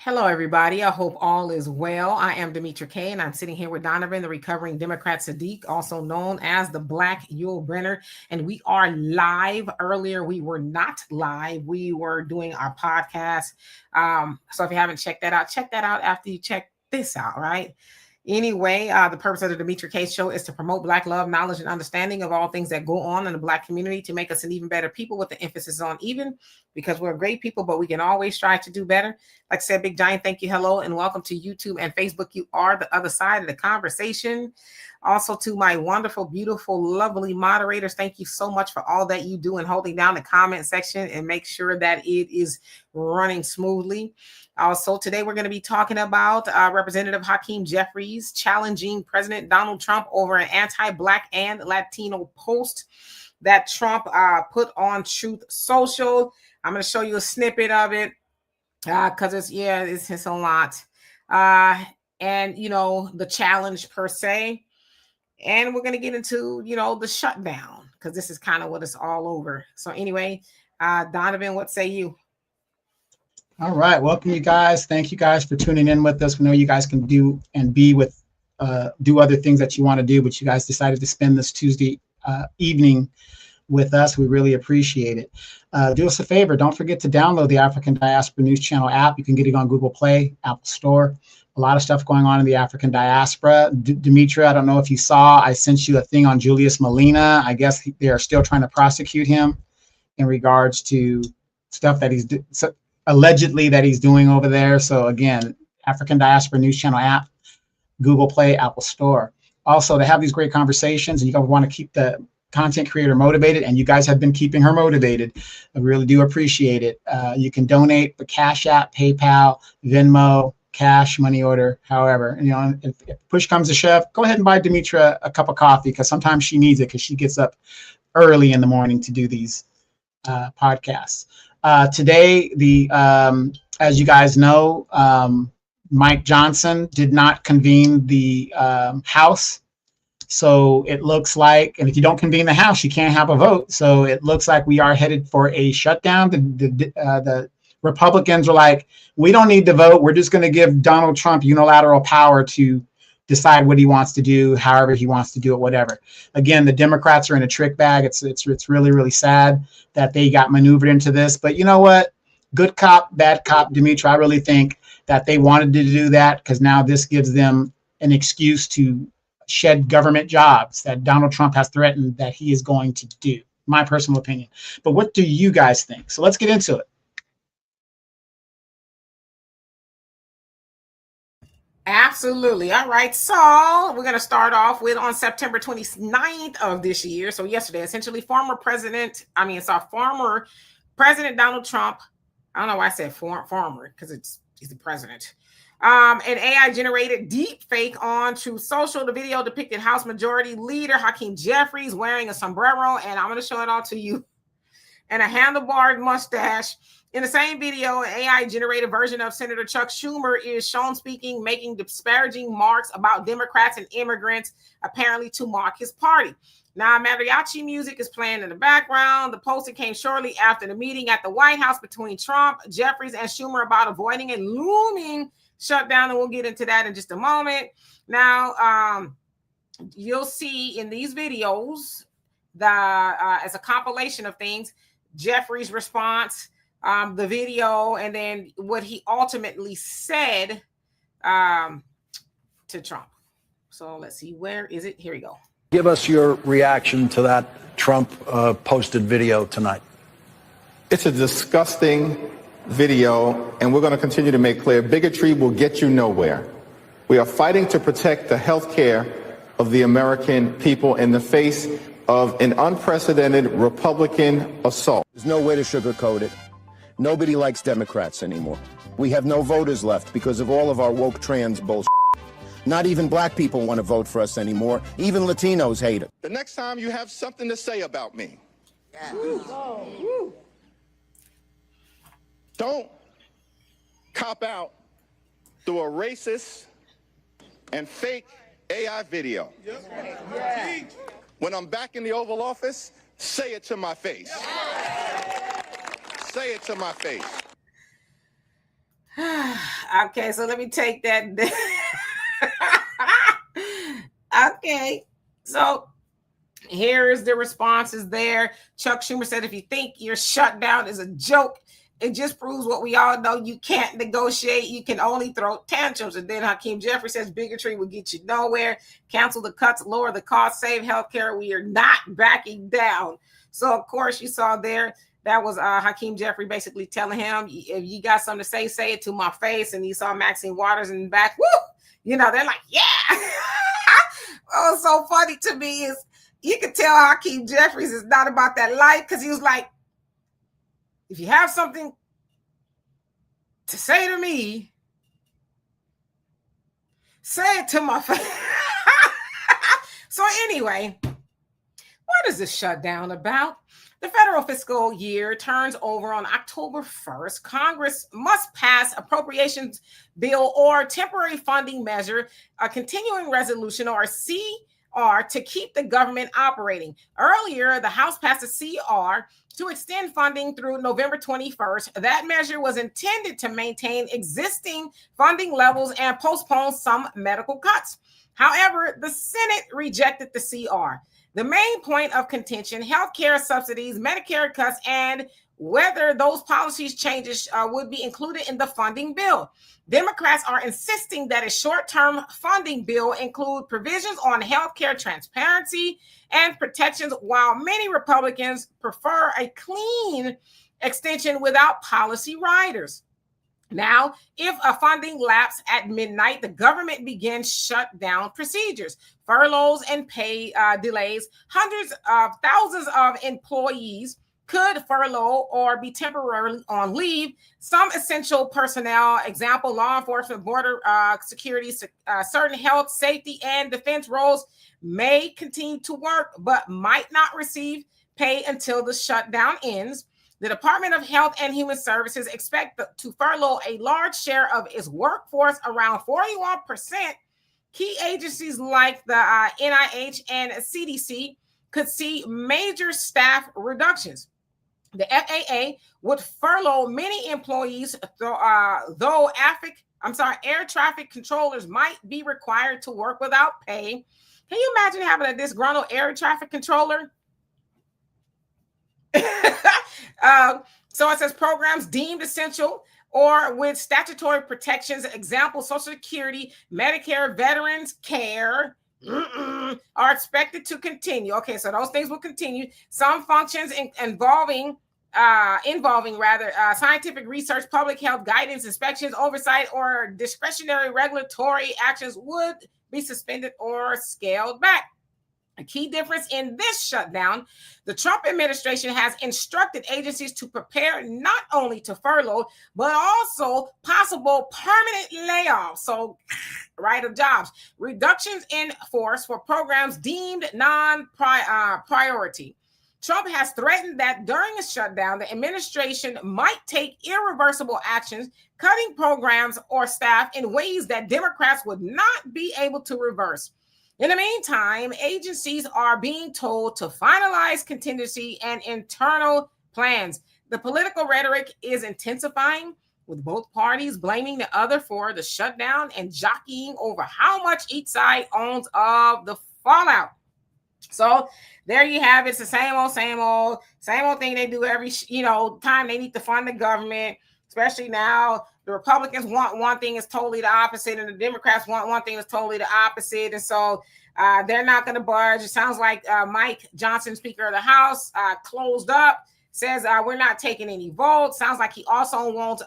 Hello, everybody. I hope all is well. I am Demetra K, and I'm sitting here with Donovan, the recovering Democrat Saadiq, also known as the Black Yule Brenner. And we are live. Earlier, we were not live. We were doing our podcast. So if you haven't checked that out, check that out after you check this out, right? Anyway, the purpose of the Demetra K Show is to promote Black love, knowledge, and understanding of all things that go on in the Black community to make us an even better people, with the emphasis on even, because we're great people, but we can always strive to do better. Like I said, Big Giant, thank you, hello, and welcome to YouTube and Facebook. You are the other side of the conversation. Also to my wonderful, beautiful, lovely moderators, thank you so much for all that you do and holding down the comment section and make sure that it is running smoothly. Also, today we're going to be talking about Representative Hakeem Jeffries challenging President Donald Trump over an anti-Black and Latino post that Trump put on Truth Social. I'm going to show you a snippet of it because it's a lot. And, the challenge per se. And we're going to get into, the shutdown, because this is kind of what it's all over. So anyway, Donovan, what say you? All right. Welcome, you guys. Thank you guys for tuning in with us. We know you guys can do and be with, do other things that you want to do, but you guys decided to spend this Tuesday evening with us. We really appreciate it. Do us a favor. Don't forget to download the African Diaspora News Channel app. You can get it on Google Play, Apple Store. A lot of stuff going on in the African diaspora. Demetra, I don't know if you saw, I sent you a thing on Julius Malema. I guess they are still trying to prosecute him in regards to stuff that he's allegedly that he's doing over there. So again, African Diaspora News Channel app, Google Play, Apple Store. Also, to have these great conversations, and you guys want to keep the content creator motivated, and you guys have been keeping her motivated. I really do appreciate it. You can donate the Cash App, PayPal, Venmo, cash, money order, however. And, if push comes to shove, go ahead and buy Demetra a cup of coffee, because sometimes she needs it, because she gets up early in the morning to do these podcasts. Today, as you guys know, Mike Johnson did not convene the House. So it looks like, and if you don't convene the House, you can't have a vote. So it looks like we are headed for a shutdown. The Republicans are like, we don't need to vote. We're just going to give Donald Trump unilateral power to decide what he wants to do, however he wants to do it, whatever. Again, the Democrats are in a trick bag. It's really, really sad that they got maneuvered into this. But you know what? Good cop, bad cop, Demetra, I really think that they wanted to do that, because now this gives them an excuse to shed government jobs that Donald Trump has threatened that he is going to do. My personal opinion. But what do you guys think? So let's get into it. Absolutely. All right. So we're going to start off with on September 29th of this year. So yesterday, essentially, former President Donald Trump. I don't know why I said former, because he's the president. An AI-generated deep fake on Truth Social. The video depicted House Majority Leader Hakeem Jeffries wearing a sombrero, and I'm going to show it all to you, and a handlebar mustache. In the same video, an AI-generated version of Senator Chuck Schumer is shown speaking, making disparaging remarks about Democrats and immigrants, apparently to mock his party. Now, mariachi music is playing in the background. The posting came shortly after the meeting at the White House between Trump, Jeffries, and Schumer about avoiding a looming shutdown, and we'll get into that in just a moment. Now, you'll see in these videos, as a compilation of things, Jeffries' response, the video, and then what he ultimately said to Trump. So let's see, where is it? Here we go. Give us your reaction to that Trump posted video tonight. It's a disgusting video, and we're going to continue to make clear bigotry will get you nowhere. We are fighting to protect the health care of the American people in the face of an unprecedented Republican assault. There's no way to sugarcoat it. Nobody likes Democrats anymore. We have no voters left because of all of our woke trans bullshit. Not even black people want to vote for us anymore. Even Latinos hate it. The next time you have something to say about me, don't cop out through a racist and fake AI video. When I'm back in the Oval Office, say it to my face. Say it to my face. Okay, so let me take that. Okay, so here's the responses there. Chuck Schumer said, if you think your shutdown is a joke, it just proves what we all know. You can't negotiate. You can only throw tantrums. And then Hakeem Jeffries says, bigotry will get you nowhere. Cancel the cuts, lower the cost, save healthcare. We are not backing down. So, of course, you saw there, that was Hakeem Jeffrey basically telling him, if you got something to say it to my face. And you saw Maxine Waters in the back. Woo! You know, they're like, yeah. What was so funny to me is you could tell Hakeem Jeffries is not about that life, because he was like, if you have something to say to me, say it to my face. So anyway, what is this shutdown about? The federal fiscal year turns over on October 1st. Congress must pass appropriations bill or temporary funding measure, a continuing resolution or CR to keep the government operating. Earlier, the House passed a CR to extend funding through November 21st. That measure was intended to maintain existing funding levels and postpone some medical cuts. However, the Senate rejected the CR. The main point of contention, healthcare subsidies, Medicare cuts, and whether those policies changes would be included in the funding bill. Democrats are insisting that a short-term funding bill include provisions on healthcare transparency and protections, while many Republicans prefer a clean extension without policy riders. Now, if a funding lapse at midnight, the government begins shutdown procedures, furloughs and pay delays. Hundreds of thousands of employees could furlough or be temporarily on leave. Some essential personnel, example, law enforcement, border security, certain health, safety, and defense roles may continue to work, but might not receive pay until the shutdown ends. The Department of Health and Human Services expect to furlough a large share of its workforce, around 41%. Key agencies like the NIH and CDC could see major staff reductions. The FAA would furlough many employees, though air traffic controllers might be required to work without pay. Can you imagine having a disgruntled air traffic controller? So it says programs deemed essential or with statutory protections, example, Social Security, Medicare, Veterans Care, are expected to continue. Okay, so those things will continue. Some functions involving scientific research, public health guidance, inspections, oversight, or discretionary regulatory actions would be suspended or scaled back. A key difference in this shutdown, the Trump administration has instructed agencies to prepare not only to furlough, but also possible permanent layoffs, so of jobs, reductions in force for programs deemed non-priority. Trump has threatened that during a shutdown, the administration might take irreversible actions, cutting programs or staff in ways that Democrats would not be able to reverse. In the meantime, agencies are being told to finalize contingency and internal plans. The political rhetoric is intensifying, with both parties blaming the other for the shutdown and jockeying over how much each side owns of the fallout. So there you have it. It's the same old thing they do every time they need to fund the government, especially now. The Republicans want one thing is totally the opposite, and the Democrats want one thing is totally the opposite. And so they're not going to budge. It sounds like Mike Johnson, Speaker of the House, closed up, says we're not taking any votes. Sounds like he also won't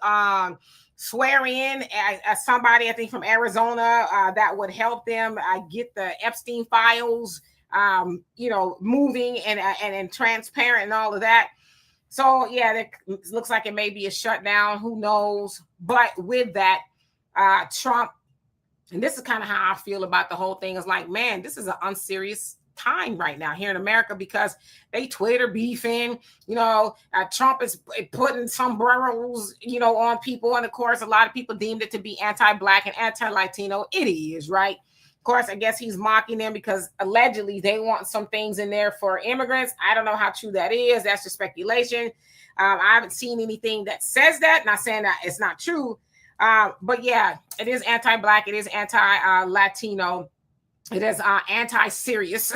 swear in as somebody, I think, from Arizona that would help them get the Epstein files, moving and transparent and all of that. So, yeah, it looks like it may be a shutdown. Who knows? But with that, Trump, and this is kind of how I feel about the whole thing, is like, man, this is an unserious time right now here in America, because they Twitter beefing, Trump is putting sombreros, on people. And, of course, a lot of people deemed it to be anti-Black and anti-Latino. It is, right? Of course, I guess he's mocking them because allegedly they want some things in there for immigrants. I don't know how true that is. That's just speculation. I haven't seen anything that says that. Not saying that it's not true. But yeah, it is anti-Black. It is anti-Latino. It is anti-serious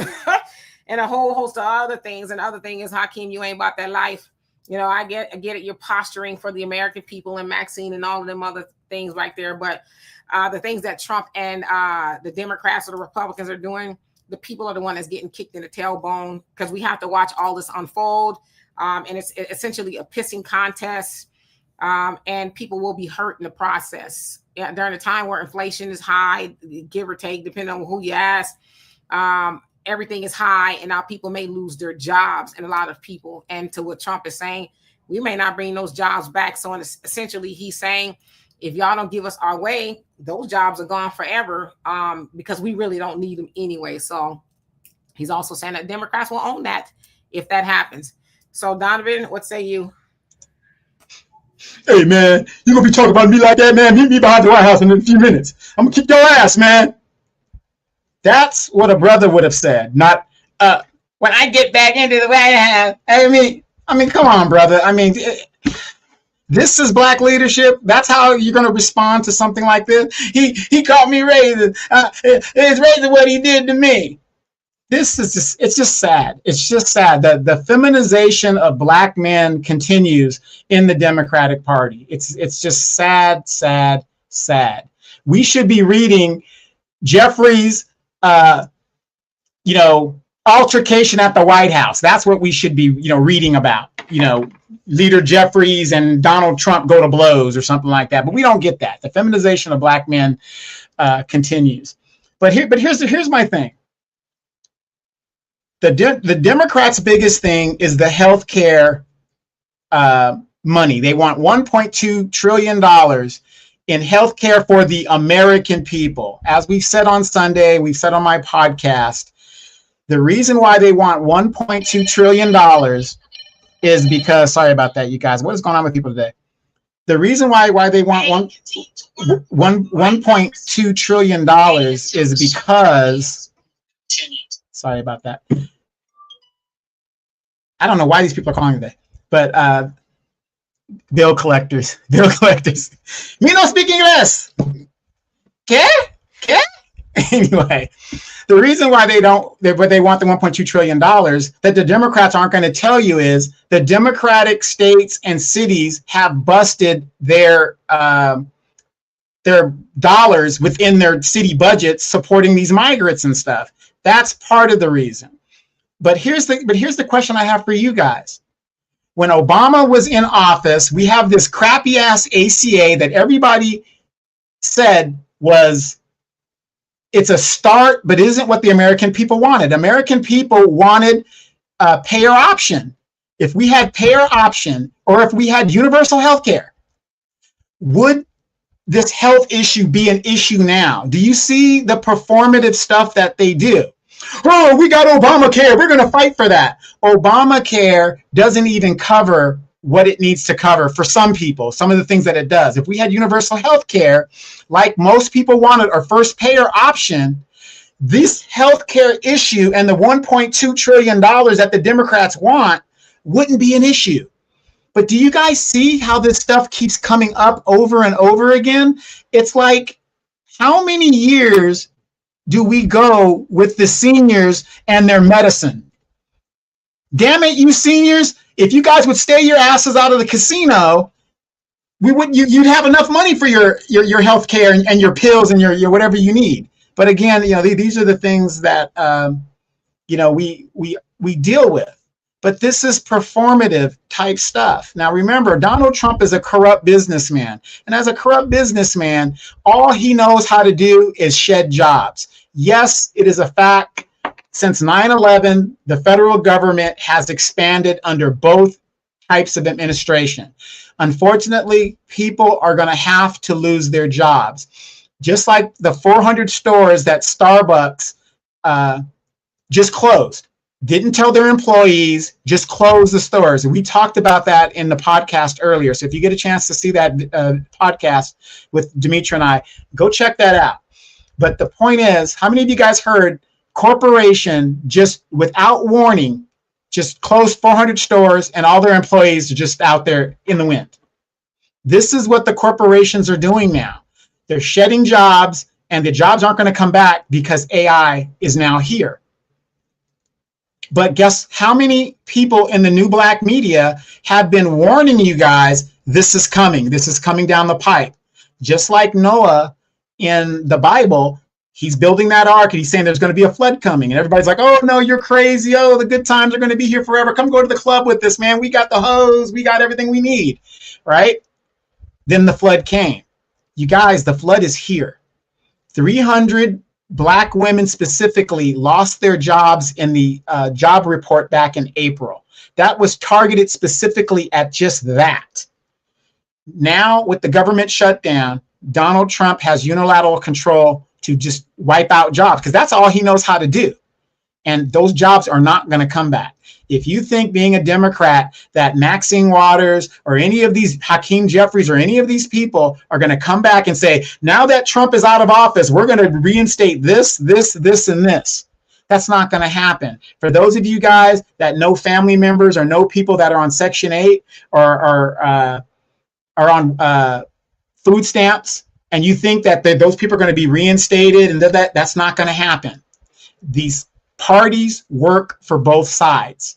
and a whole host of other things. And the other thing is, Hakeem, you ain't about that life. You know, I get it. You're posturing for the American people and Maxine and all of them other things right there. But the things that Trump and the Democrats or the Republicans are doing, the people are the one that's getting kicked in the tailbone, because we have to watch all this unfold. And it's essentially a pissing contest. And people will be hurt in the process. Yeah, during a time where inflation is high, give or take, depending on who you ask, everything is high, and now people may lose their jobs, and a lot of people. And to what Trump is saying, we may not bring those jobs back. So essentially, he's saying, if y'all don't give us our way, those jobs are gone forever, because we really don't need them anyway. So he's also saying that Democrats will own that if that happens. So Donovan, what say you? Hey, man, you going to be talking about me like that, man? Meet me behind the White House in a few minutes. I'm going to kick your ass, man. That's what a brother would have said, not when I get back into the White House. I mean, come on, brother. I mean, this is Black leadership. That's how you're going to respond to something like this. He called me racist. It's racist what he did to me. This is just, it's just sad. It's just sad that the feminization of Black men continues in the Democratic Party. It's just sad, sad, sad. We should be reading Jeffries, altercation at the White House. That's what we should be, reading about. Leader Jeffries and Donald Trump go to blows or something like that. But we don't get that. The feminization of Black men continues. But here's my thing. The Democrats' biggest thing is the health care money. They want $1.2 trillion in health care for the American people. As we've said on Sunday, we've said on my podcast, the reason why they want $1.2 trillion is because, sorry about that, you guys. What is going on with people today? The reason why they want $1.2 trillion is because, sorry about that. I don't know why these people are calling today, but bill collectors. Me no speak English. Okay? Anyway, the reason why they want the $1.2 trillion that the Democrats aren't going to tell you is the Democratic states and cities have busted their dollars within their city budgets supporting these migrants and stuff. That's part of the reason. But here's the question I have for you guys. When Obama was in office, we have this crappy ass ACA that everybody said it's a start, but isn't what the American people wanted. American people wanted a payer option. If we had payer option, or if we had universal health care, would this health issue be an issue now? Do you see the performative stuff that they do? Oh, we got Obamacare. We're going to fight for that. Obamacare doesn't even cover what it needs to cover for some people, some of the things that it does. If we had universal health care, like most people wanted, or first payer option, this health care issue and the $1.2 trillion that the Democrats want wouldn't be an issue. But do you guys see how this stuff keeps coming up over and over again? It's like, how many years do we go with the seniors and their medicine? Damn it, you seniors, if you guys would stay your asses out of the casino, you'd have enough money for your health care and your pills and your whatever you need. But again, these are the things that we deal with. But this is performative type stuff. Now remember, Donald Trump is a corrupt businessman. And as a corrupt businessman, all he knows how to do is shed jobs. Yes, it is a fact. Since 9/11, the federal government has expanded under both types of administration. Unfortunately, people are going to have to lose their jobs. Just like the 400 stores that Starbucks just closed. Didn't tell their employees, just close the stores. And we talked about that in the podcast earlier. So if you get a chance to see that podcast with Dimitri and I, go check that out. But the point is, how many of you guys heard corporation just without warning, just closed 400 stores and all their employees are just out there in the wind? This is what the corporations are doing now. They're shedding jobs, and the jobs aren't going to come back because AI is now here. But guess how many people in the new black media have been warning you guys, this is coming. This is coming down the pipe. Just like Noah in the Bible, he's building that ark and he's saying there's going to be a flood coming. And everybody's like, oh, no, you're crazy. Oh, the good times are going to be here forever. Come go to the club with us, man. We got the hose. We got everything we need, right? Then the flood came. You guys, the flood is here. 300 Black women specifically lost their jobs in the job report back in April. That was targeted specifically at just that. Now, with the government shutdown, Donald Trump has unilateral control to just wipe out jobs because that's all he knows how to do. And those jobs are not going to come back. If you think being a Democrat that Maxine Waters or any of these Hakeem Jeffries or any of these people are going to come back and say, now that Trump is out of office, we're going to reinstate this, this, this, and this. That's not going to happen. For those of you guys that know family members or know people that are on Section 8 or are on food stamps, and you think that those people are going to be reinstated and that's not going to happen. These parties work for both sides.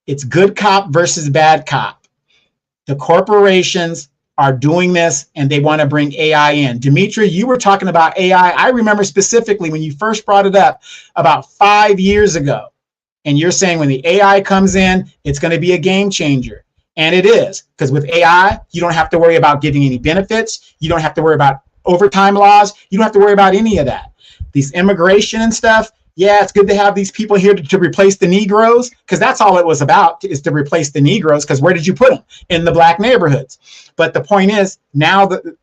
It's good cop versus bad cop. The corporations are doing this and they want to bring AI in. Dimitri, you were talking about AI. I remember specifically when you first brought it up about 5 years ago. And you're saying when the AI comes in, it's going to be a game changer. And it is, because with AI, you don't have to worry about giving any benefits. You don't have to worry about overtime laws. You don't have to worry about any of that. These immigration and stuff, yeah, it's good to have these people here to replace the Negroes, because that's all it was about, is to replace the Negroes, because where did you put them? In the black neighborhoods. But the point is, now the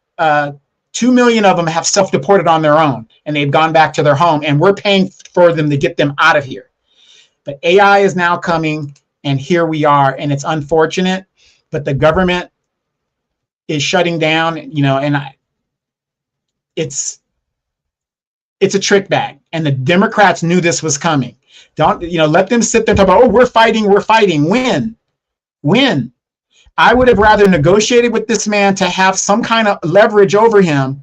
2 million of them have self-deported on their own, and they've gone back to their home, and we're paying for them to get them out of here. But AI is now coming, and here we are, and it's unfortunate, but the government is shutting down, and it's a trick bag. And the Democrats knew this was coming. Don't, let them sit there and talk about, oh, we're fighting. When? I would have rather negotiated with this man to have some kind of leverage over him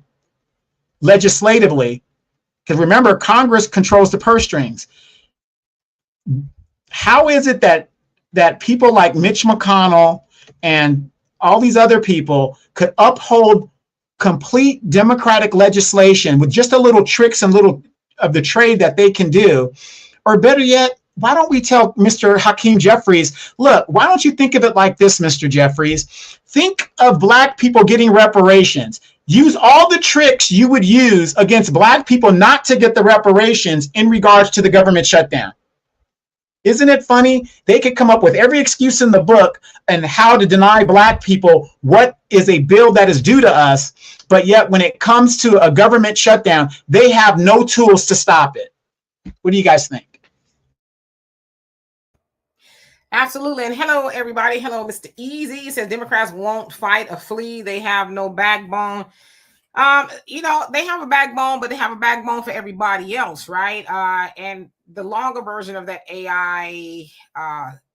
legislatively. Because remember, Congress controls the purse strings. How is it that people like Mitch McConnell and all these other people could uphold complete democratic legislation with just a little tricks and little of the trade that they can do? Or better yet, why don't we tell Mr. Hakeem Jeffries, look, why don't you think of it like this, Mr. Jeffries? Think of black people getting reparations. Use all the tricks you would use against black people not to get the reparations in regards to the government shutdown. Isn't it funny? They could come up with every excuse in the book and how to deny black people what is a bill that is due to us. But yet when it comes to a government shutdown, they have no tools to stop it. What do you guys think? Absolutely. And hello, everybody. Hello, Mr. Easy. He says Democrats won't fight or flee. They have no backbone. They have a backbone, but they have a backbone for everybody else, right? And the longer version of that AI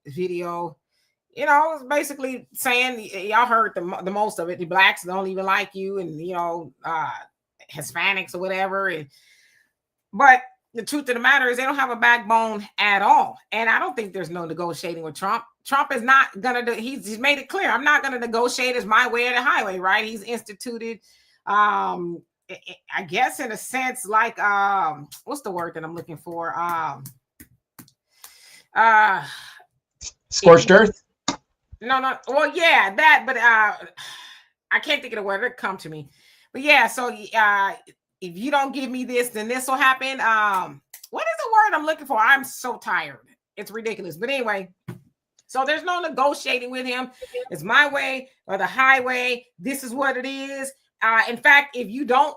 video, is basically saying, y'all heard the most of it. The blacks don't even like you, and Hispanics or whatever. But the truth of the matter is they don't have a backbone at all. And I don't think there's no negotiating with Trump. Trump is not going to he's made it clear. I'm not going to negotiate. It's my way or the highway, right? He's instituted, I guess in a sense, like, what's the word that I'm looking for? Scorched earth? No. Well, yeah, that, but I can't think of the word. It'll come to me. But yeah, so if you don't give me this, then this will happen. What is the word I'm looking for? I'm so tired. It's ridiculous. But anyway, so there's no negotiating with him. It's my way or the highway. This is what it is. In fact, if you don't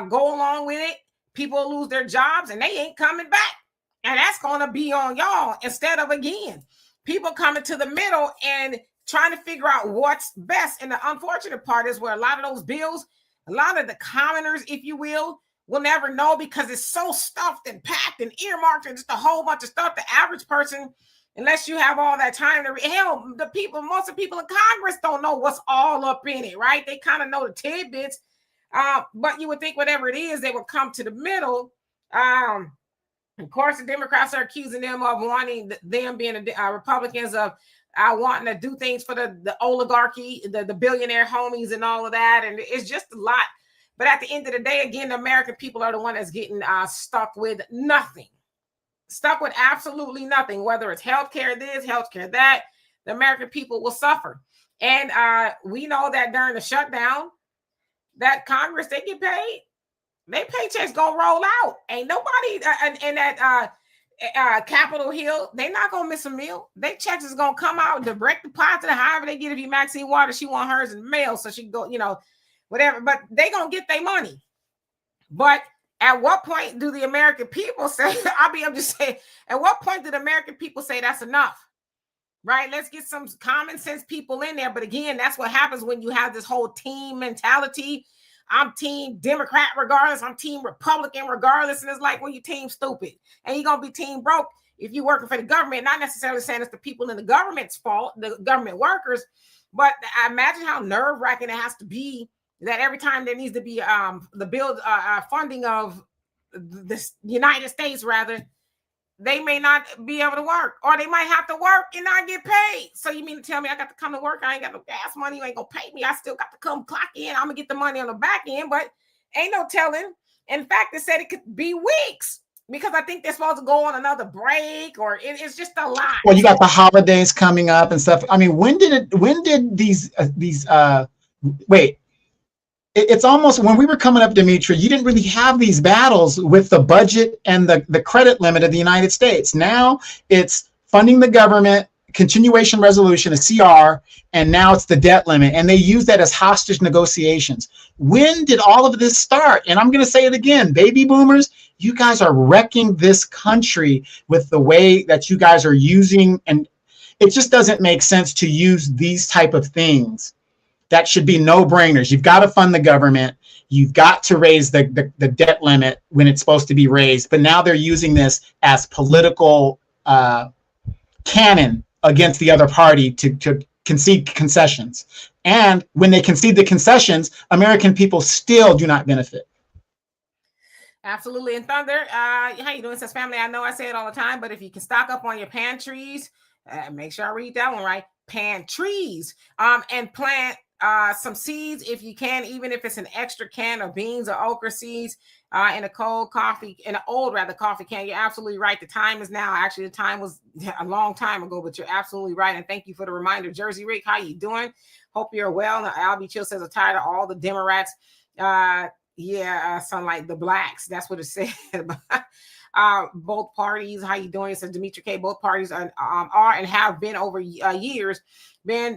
go along with it, people will lose their jobs and they ain't coming back. And that's going to be on y'all instead of, again, people coming to the middle and trying to figure out what's best. And the unfortunate part is where a lot of those bills, a lot of the commoners, if you will never know because it's so stuffed and packed and earmarked and just a whole bunch of stuff. The average person unless you have all that time to read. Hell, most of the people in Congress don't know what's all up in it, right? They kind of know the tidbits, but you would think whatever it is, they would come to the middle. Of course, the Democrats are accusing them of wanting them being Republicans of wanting to do things for the oligarchy, the billionaire homies and all of that. And it's just a lot. But at the end of the day, again, the American people are the one that's getting stuck with nothing. Stuck with absolutely nothing, whether it's healthcare this, healthcare that. The American people will suffer. And we know that during the shutdown, that Congress, they get paid. Their paychecks gonna roll out. Ain't nobody in that Capitol Hill. They're not gonna miss a meal. Their checks is gonna come out direct deposit. However they get, if you Maxine Waters, she want hers in the mail, so she go, whatever. But they gonna get their money. But at what point do the American people say? I'm just saying. At what point do the American people say that's enough? Right? Let's get some common sense people in there. But again, that's what happens when you have this whole team mentality. I'm team Democrat regardless. I'm team Republican regardless. And it's like, well, you team stupid. And you're going to be team broke if you're working for the government. Not necessarily saying it's the people in the government's fault, the government workers. But I imagine how nerve-wracking it has to be that every time there needs to be the build funding of the United States, rather, they may not be able to work, or they might have to work and not get paid. So you mean to tell me I got to come to work? I ain't got no gas money. You ain't going to pay me. I still got to come clock in. I'm going to get the money on the back end, but ain't no telling. In fact, they said it could be weeks because I think they're supposed to go on another break, or it's just a lot. Well, you got the holidays coming up and stuff. I mean, when did wait, it's almost when we were coming up, Dimitri, you didn't really have these battles with the budget and the credit limit of the United States. Now it's funding the government, continuation resolution, a CR, and now it's the debt limit. And they use that as hostage negotiations. When did all of this start? And I'm going to say it again, baby boomers, you guys are wrecking this country with the way that you guys are using. And it just doesn't make sense to use these type of things. That should be no-brainers. You've got to fund the government. You've got to raise the debt limit when it's supposed to be raised. But now they're using this as political cannon against the other party to concede concessions. And when they concede the concessions, American people still do not benefit. Absolutely. And Thunder, how you doing, Says family? I know I say it all the time, but if you can stock up on your pantries, make sure I read that one right. Pantries, and plant some seeds if you can, even if it's an extra can of beans or okra seeds in an old coffee can. You're absolutely right. The time is now. Actually, the time was a long time ago, but you're absolutely right. And thank you for the reminder. Jersey Rick, how you doing? Hope you're well. Now, Albie Chill says, I'm tired of all the Democrats. Sound like the blacks. That's what it said. Both parties, how you doing? It says Dimitri K. Both parties are and have been over years been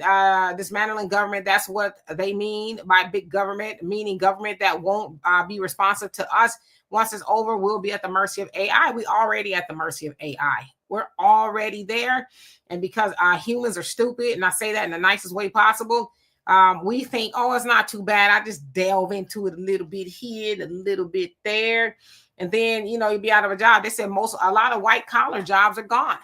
dismantling government. That's what they mean by big government, meaning government that won't be responsive to us. Once it's over, we'll be at the mercy of AI. We already at the mercy of AI. We're already there. And because humans are stupid, and I say that in the nicest way possible, we think, oh, it's not too bad. I just delve into it a little bit here, a little bit there. And then, you'll be out of a job. They said a lot of white collar jobs are gone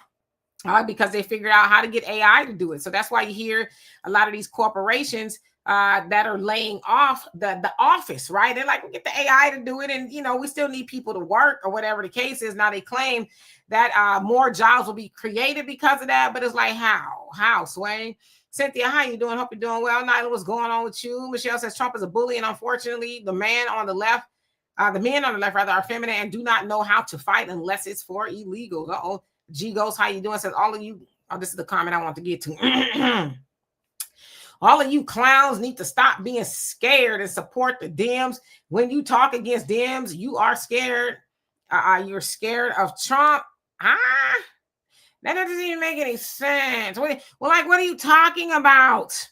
because they figured out how to get AI to do it. So that's why you hear a lot of these corporations that are laying off the office, right? They're like, we get the AI to do it. And, we still need people to work or whatever the case is. Now they claim that more jobs will be created because of that. But it's like, how, Swain? Cynthia, how you doing? Hope you're doing well. Nyla, what's going on with you? Michelle says Trump is a bully. And unfortunately, the men on the left are feminine and do not know how to fight unless it's for illegals. Uh-oh. G Ghost, how you doing? Says all of you. Oh, this is the comment I want to get to. All of you clowns need to stop being scared and support the Dems. When you talk against Dems, you are scared. You're scared of Trump. That doesn't even make any sense. What are you talking about?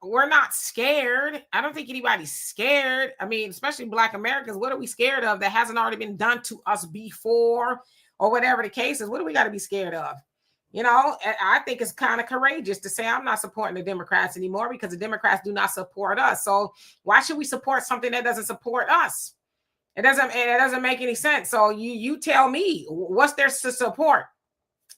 We're not scared. I don't think anybody's scared. I mean, especially Black Americans. What are we scared of that hasn't already been done to us before, or whatever the case is? What do we got to be scared of? I think it's kind of courageous to say I'm not supporting the Democrats anymore because the Democrats do not support us. So why should we support something that doesn't support us? It doesn't make any sense. So you tell me, what's there to support?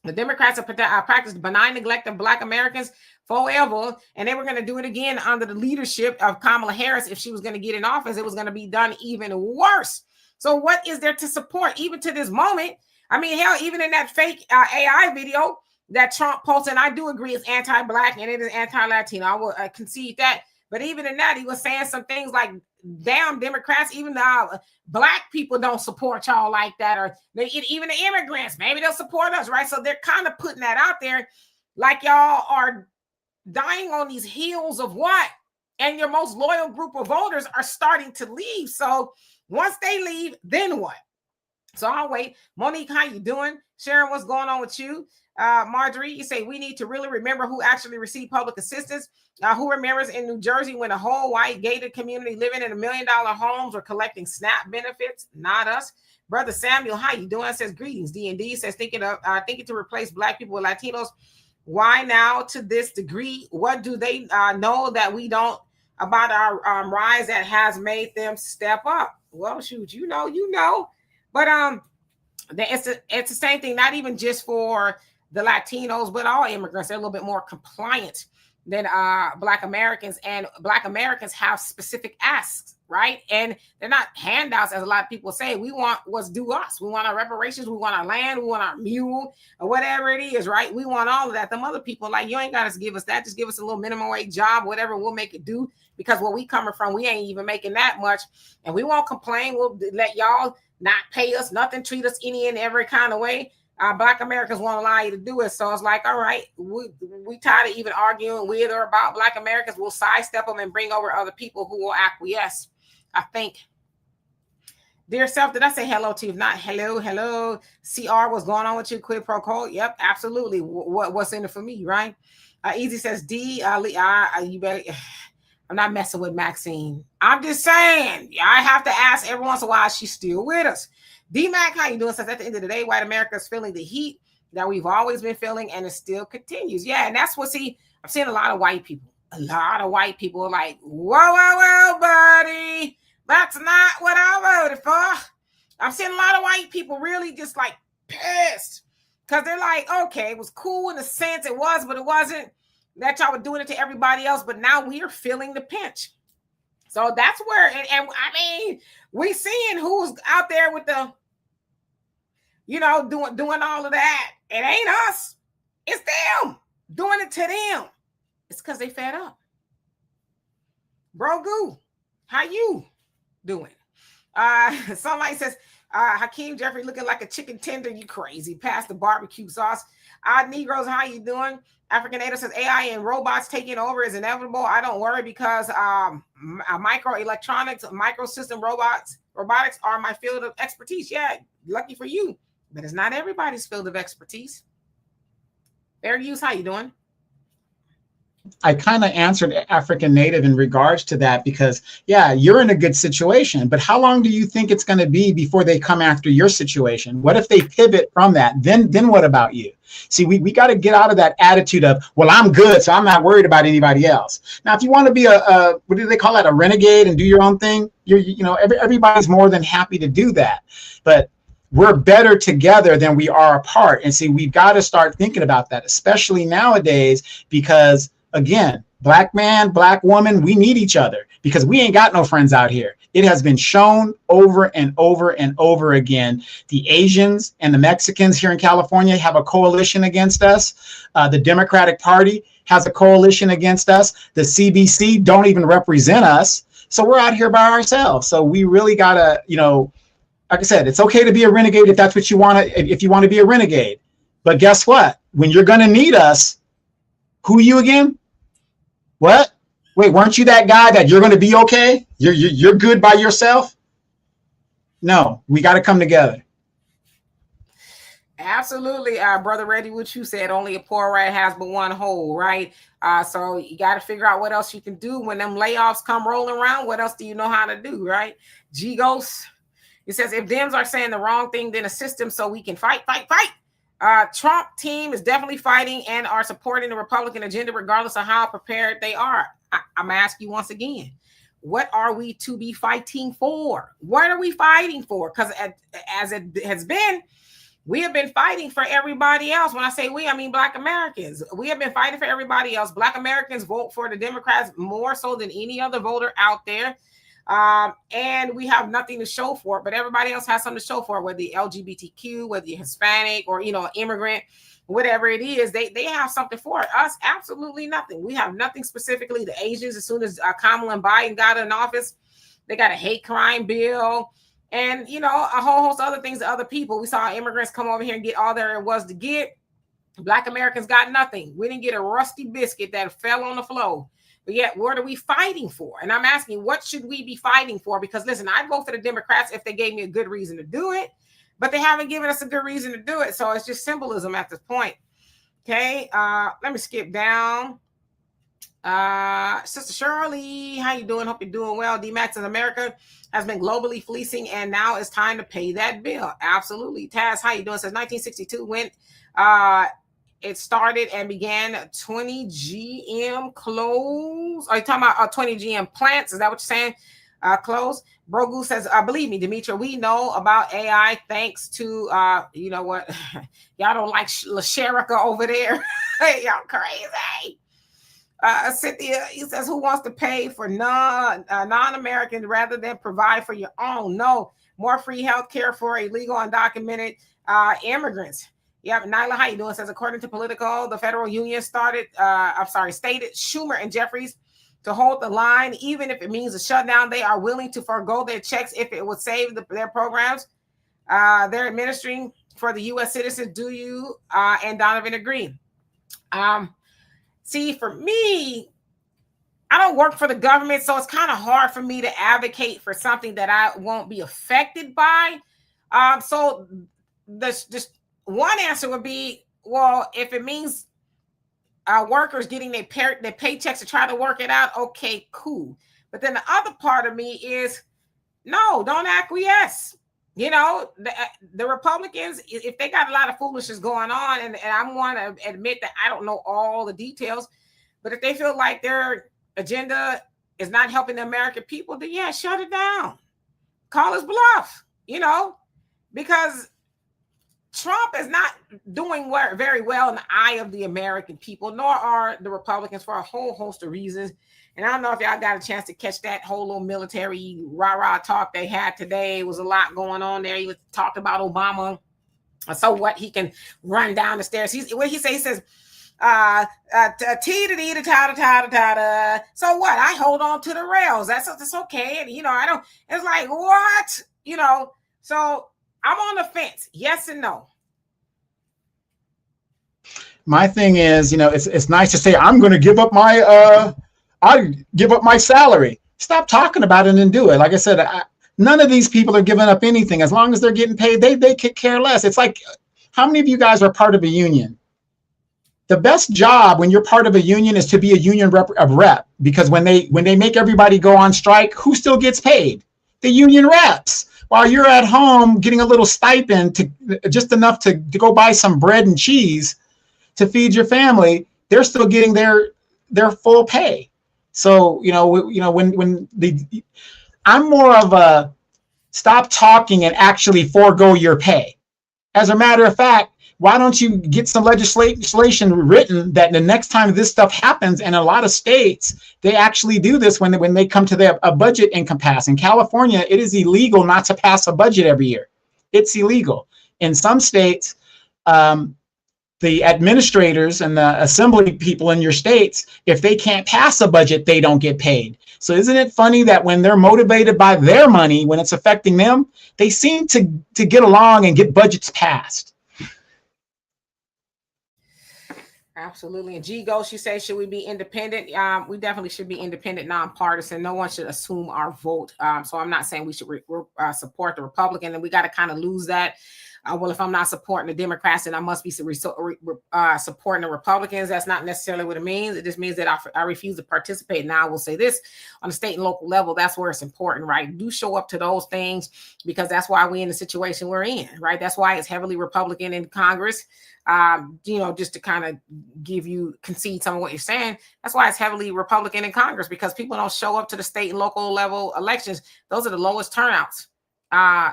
The Democrats have practiced benign neglect of Black Americans forever, and they were going to do it again under the leadership of Kamala Harris. If she was going to get in office, it was going to be done even worse. So what is there to support even to this moment? I mean, hell, even in that fake AI video that Trump posted, and I do agree it's anti-Black and it is anti-Latino. I will concede that. But even in that, he was saying some things like, damn, Democrats, even the Black people don't support y'all like that. Or even the immigrants, maybe they'll support us, right? So they're kind of putting that out there like y'all are dying on these heels of what? And your most loyal group of voters are starting to leave. So once they leave, then what? So I'll wait. Monique, how you doing? Sharon, what's going on with you? Marjorie, you say we need to really remember who actually received public assistance. Who remembers in New Jersey when a whole white gated community living in $1 million homes were collecting SNAP benefits? Not us. Brother Samuel, how you doing? Says greetings. D&D says thinking to replace Black people with Latinos. Why now to this degree? What do they know that we don't about our rise that has made them step up? Well, shoot, you know. But it's the same thing, not even just for the Latinos, but all immigrants. They're a little bit more compliant than Black Americans, and Black Americans have specific asks, right? And they're not handouts, as a lot of people say. We want what's due us. We want our reparations. We want our land. We want our mule, or whatever it is, right? We want all of that. Them other people, like, you ain't got to give us that. Just give us a little minimum wage job, whatever. We'll make it do, because where we coming from, we ain't even making that much, and we won't complain. We'll let y'all not pay us nothing, treat us any and every kind of way. Black Americans won't allow you to do it. So it's like, all right, we tired of even arguing with or about Black Americans. We'll sidestep them and bring over other people who will acquiesce, I think. Dear self, did I say hello to you? If not, hello. CR, what's going on with you? Quid pro quo? Yep, absolutely. What's in it for me, right? Easy says, D, you better... I'm not messing with Maxine. I'm just saying, I have to ask every once in a while, she's still with us. D-Mac, how you doing? Says at the end of the day, white America is feeling the heat that we've always been feeling, and it still continues. Yeah, and that's what, I'm seeing a lot of white people. A lot of white people are like, whoa, buddy. That's not what I voted for. I'm seeing a lot of white people really just like pissed. Because they're like, okay, it was cool in a sense, it was, but it wasn't. That y'all were doing it to everybody else, but now we're feeling the pinch. So that's where, and I mean, we seeing who's out there with the, doing all of that. It ain't us. It's them doing it to them. It's because they fed up. Bro Goo, how you doing? Somebody says, Hakeem Jeffries looking like a chicken tender. You crazy. Pass the barbecue sauce. Negroes, how you doing? African Native says AI and robots taking over is inevitable. I don't worry because microelectronics, microsystem robotics are my field of expertise. Yeah, lucky for you. But it's not everybody's field of expertise. Fair use, how you doing? I kind of answered African Native in regards to that because, yeah, you're in a good situation, but how long do you think it's going to be before they come after your situation? What if they pivot from that? Then what about you? See, we got to get out of that attitude of, well, I'm good, so I'm not worried about anybody else. Now, if you want to be a what do they call that, a renegade and do your own thing, everybody's more than happy to do that. But we're better together than we are apart. And see, we've got to start thinking about that, especially nowadays, because again, Black man, Black woman, we need each other because we ain't got no friends out here. It has been shown over and over and over again. The Asians and the Mexicans here in California have a coalition against us. The Democratic Party has a coalition against us. The CBC don't even represent us. So we're out here by ourselves. So we really got to, like I said, it's okay to be a renegade if that's what you want to, if you want to be a renegade. But guess what? When you're going to need us, who are you again? What? Wait, weren't you that guy that you're going to be okay? You're good by yourself? No, we got to come together. Absolutely, Brother Reggie, what you said, only a poor rat has but one hole, right? So you got to figure out what else you can do when them layoffs come rolling around. What else do you know how to do, right? G-Ghost, it says, if Dems are saying the wrong thing, then assist them so we can fight. Trump team is definitely fighting and are supporting the Republican agenda regardless of how prepared they are. I'm asking you once again, what are we to be fighting for? What are we fighting for? Because as it has been, We have been fighting for everybody else. When I say we, I mean Black Americans. We have been fighting for everybody else. Black Americans vote for the Democrats more so than any other voter out there. And we have nothing to show for it, but everybody else has something to show for it, whether you're LGBTQ, whether you're Hispanic or, immigrant, whatever it is, they have something for it. Us, absolutely nothing. We have nothing specifically. The Asians, as soon as Kamala and Biden got in office, they got a hate crime bill. And, a whole host of other things to other people. We saw immigrants come over here and get all there was to get. Black Americans got nothing. We didn't get a rusty biscuit that fell on the floor. But yet, what are we fighting for? And I'm asking, what should we be fighting for? Because, listen, I'd vote for the Democrats if they gave me a good reason to do it. But they haven't given us a good reason to do it. So it's just symbolism at this point. Okay, let me skip down. Sister Shirley, how you doing? Hope you're doing well. D-Max in America has been globally fleecing, and now it's time to pay that bill. Absolutely. Taz, how you doing? Says 1962 when it started and began 20 GM clothes. Are you talking about 20 GM plants? Is that what you're saying? Clothes. Brogu says, believe me, Demetra, we know about AI thanks to, you know what? Y'all don't like LaSherica over there. Y'all crazy. Cynthia, he says, who wants to pay for non-Americans rather than provide for your own? No, more free health care for illegal undocumented immigrants. Yep, Nyla, how you doing? Says, according to Politico, the federal union stated Schumer and Jeffries to hold the line, even if it means a shutdown. They are willing to forego their checks if it would save their programs. They're administering for the U.S. citizens. Do you and Donovan agree? See, for me, I don't work for the government, so it's kind of hard for me to advocate for something that I won't be affected by. So this one answer would be, well, if it means workers getting their paychecks to try to work it out, okay, cool. But then the other part of me is, no, don't acquiesce. The Republicans, if they got a lot of foolishness going on, and I want to admit that I don't know all the details, but if they feel like their agenda is not helping the American people, then yeah, shut it down. Call his bluff, because Trump is not doing very well in the eye of the American people, nor are the Republicans, for a whole host of reasons. And I don't know if y'all got a chance to catch that whole little military rah-rah talk they had today. It was a lot going on there. He was talked about Obama. So what? He can run down the stairs. What he says? He says, ta-da-ta-da-ta-da. So what? I hold on to the rails. That's okay. And, I don't, it's like, what? So I'm on the fence. Yes and no. My thing is, it's nice to say, I'm going to give up my, I give up my salary. Stop talking about it and do it. Like I said, none of these people are giving up anything. As long as they're getting paid, they could care less. It's like, how many of you guys are part of a union? The best job when you're part of a union is to be a union rep, because when they make everybody go on strike, who still gets paid? The union reps. While you're at home getting a little stipend, to just enough to go buy some bread and cheese to feed your family, they're still getting their full pay. So, I'm more of a stop talking and actually forego your pay. As a matter of fact, why don't you get some legislation written that the next time this stuff happens, and a lot of states, they actually do this when they come to a budget impasse. In California, it is illegal not to pass a budget every year. It's illegal. In some states, the administrators and the assembly people in your states, if they can't pass a budget, they don't get paid. So isn't it funny that when they're motivated by their money, when it's affecting them, they seem to get along and get budgets passed? Absolutely. And G Go, she says, should we be independent? We definitely should be independent, nonpartisan. No one should assume our vote. So I'm not saying we should support the Republican, and we got to kind of lose that. Well, if I'm not supporting the Democrats, then I must be supporting the Republicans. That's not necessarily what it means. It just means that I refuse to participate. Now, I will say this, on the state and local level, that's where it's important, right? Do show up to those things, because that's why we're in the situation we're in, right? That's why it's heavily Republican in Congress. Just to kind of concede some of what you're saying. That's why it's heavily Republican in Congress, because people don't show up to the state and local level elections. Those are the lowest turnouts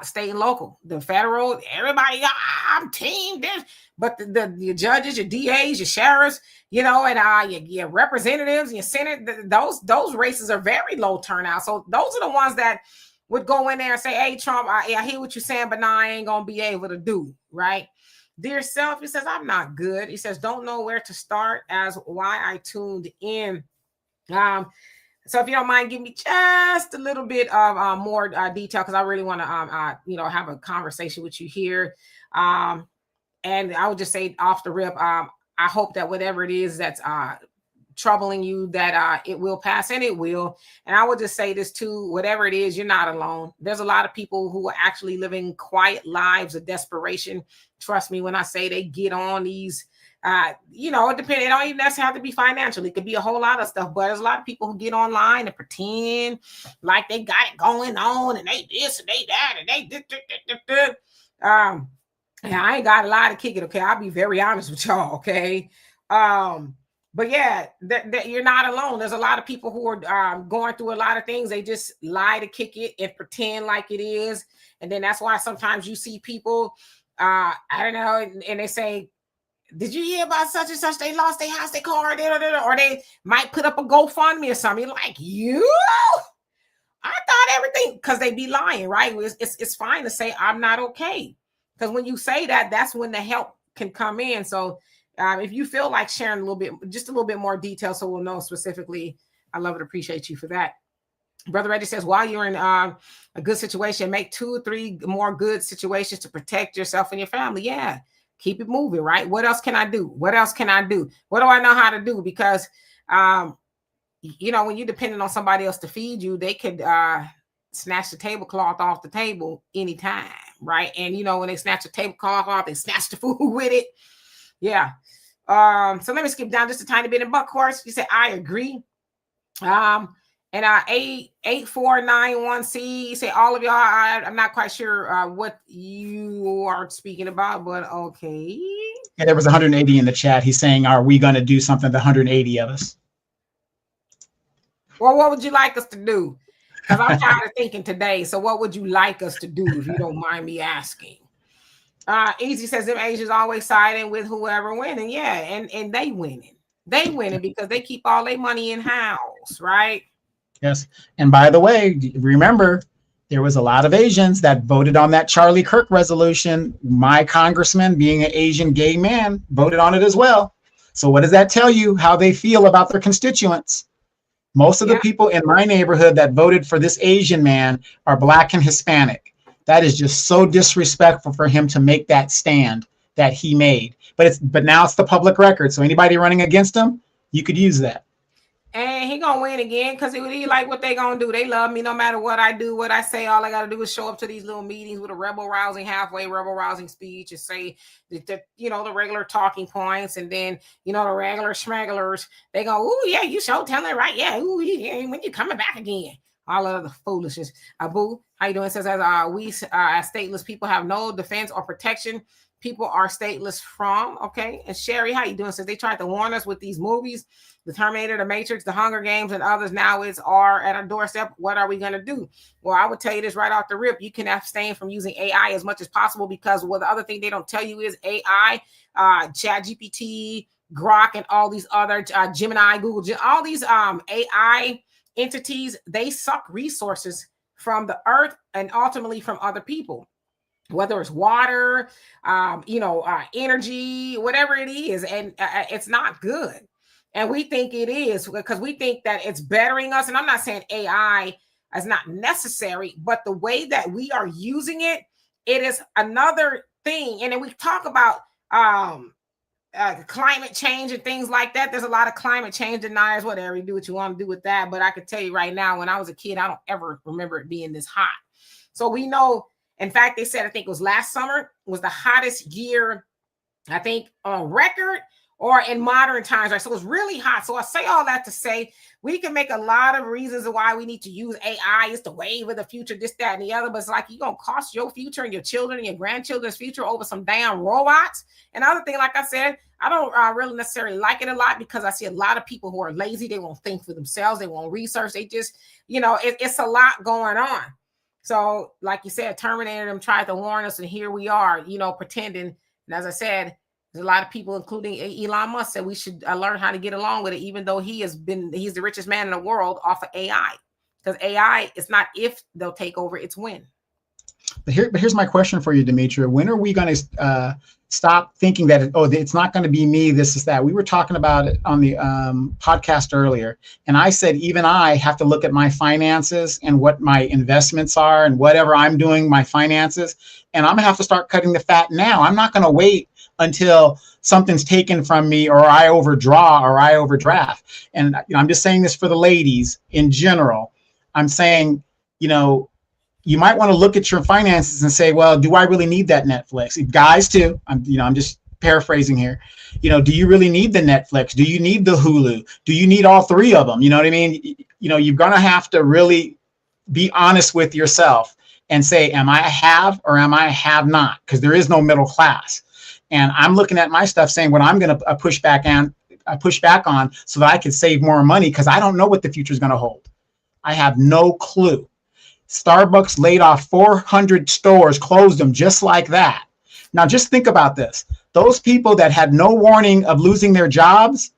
state and local. The federal, everybody, I'm team this, but the judges, your DAs, your sheriffs, you know, and your representatives, your senate, those races are very low turnout. So those are the ones that would go in there and say, hey, Trump, I hear what you're saying, but now I ain't gonna be able to do, right? Dear self, he says, I'm not good. He says, don't know where to start as why I tuned in. So if you don't mind, give me just a little bit of more detail, because I really want to, have a conversation with you here. And I would just say off the rip, I hope that whatever it is that's troubling you, that it will pass, and it will. And I would just say this too, whatever it is, you're not alone. There's a lot of people who are actually living quiet lives of desperation. Trust me when I say they get on these, it depends. It don't even necessarily have to be financial. It could be a whole lot of stuff, but there's a lot of people who get online and pretend like they got it going on, and they this and they that, and they this. And I ain't got a lot to kick it. Okay. I'll be very honest with y'all. Okay. But yeah, that you're not alone. There's a lot of people who are going through a lot of things. They just lie to kick it and pretend like it is. And then that's why sometimes you see people, I don't know, and they say, did you hear about such and such? They lost their house, their car, or they might put up a GoFundMe or something. You're like, I thought everything, because they be lying, right? It's fine to say, I'm not okay. Because when you say that, that's when the help can come in. So if you feel like sharing just a little bit more detail, so we'll know specifically, I love and appreciate you for that. Brother Reggie says, while you're in a good situation, make 2 or 3 more good situations to protect yourself and your family. Yeah, keep it moving, right? What else can I do? What else can I do? What do I know how to do? Because, when you're depending on somebody else to feed you, they could snatch the tablecloth off the table anytime, right? And, when they snatch the tablecloth off, they snatch the food with it. Yeah. So let me skip down just a tiny bit. In Buckhorst, you said, I agree. And 8491C, you say, all of y'all, I'm not quite sure what you are speaking about, but okay. Yeah, there was 180 in the chat. He's saying, are we going to do something, the 180 of us? Well, what would you like us to do? Because I'm tired of thinking today. So what would you like us to do, if you don't mind me asking? Easy says, them Asians always siding with whoever winning. Yeah, and they winning. They winning because they keep all their money in house, right? Yes. And by the way, remember, there was a lot of Asians that voted on that Charlie Kirk resolution. My congressman, being an Asian gay man, voted on it as well. So what does that tell you? How they feel about their constituents? Most of the people in my neighborhood that voted for this Asian man are Black and Hispanic. That is just so disrespectful for him to make that stand that he made. But now it's the public record. So anybody running against him, you could use that. And he gonna win again, because he like what they gonna do. They love me no matter what I do, what I say. All I gotta do is show up to these little meetings with a halfway rebel rousing speech, and say the regular talking points, and then the regular schmegglers, they go, ooh yeah, you show telling right, yeah, ooh yeah, when you coming back again. All of the foolishness. Abu, how you doing? It says, we as stateless people have no defense or protection. People are stateless from. Okay. And Sherry, how you doing? Says, they tried to warn us with these movies, the Terminator, the Matrix, the Hunger Games, and others. Now are at our doorstep. What are we going to do? Well, I would tell you this right off the rip. You can abstain from using AI as much as possible, because the other thing they don't tell you is AI, ChatGPT, Grok, and all these other Gemini, Google, all these AI entities, they suck resources from the earth and ultimately from other people, whether it's water, energy, whatever it is. And it's not good. And we think it is, because we think that it's bettering us. And I'm not saying AI is not necessary, but the way that we are using it, it is another thing. And then we talk about climate change and things like that. There's a lot of climate change deniers, whatever. You do what you want to do with that. But I could tell you right now, when I was a kid, I don't ever remember it being this hot. So we know, in fact, they said, I think it was last summer, was the hottest year, I think, on record or in modern times, right? So it was really hot. So I say all that to say, we can make a lot of reasons why we need to use AI. It's the wave of the future, this, that, and the other. But it's like, you're going to cost your future and your children and your grandchildren's future over some damn robots. And other thing, like I said, I don't really necessarily like it a lot, because I see a lot of people who are lazy. They won't think for themselves. They won't research. They just, it's a lot going on. So, like you said, Terminator them tried to warn us, and here we are, pretending. And as I said, there's a lot of people, including Elon Musk, said we should learn how to get along with it, even though he's the richest man in the world off of AI. Because AI, it's not if they'll take over, it's when. But here's my question for you, Demetria. When are we going to stop thinking that, it's not going to be me, this is that? We were talking about it on the podcast earlier. And I said, even I have to look at my finances and what my investments are and whatever I'm doing, my finances. And I'm going to have to start cutting the fat now. I'm not going to wait until something's taken from me or I overdraw or I overdraft. And I'm just saying this for the ladies in general. I'm saying, you might want to look at your finances and say, well, do I really need that Netflix? Guys too. I'm just paraphrasing here. Do you really need the Netflix? Do you need the Hulu? Do you need all three of them? You know what I mean? You're going to have to really be honest with yourself and say, am I a have or am I a have not? Because there is no middle class. And I'm looking at my stuff saying what I'm going to push back on so that I can save more money, because I don't know what the future is going to hold. I have no clue. Starbucks laid off 400 stores, closed them just like that. Now, just think about this. Those people that had no warning of losing their jobs,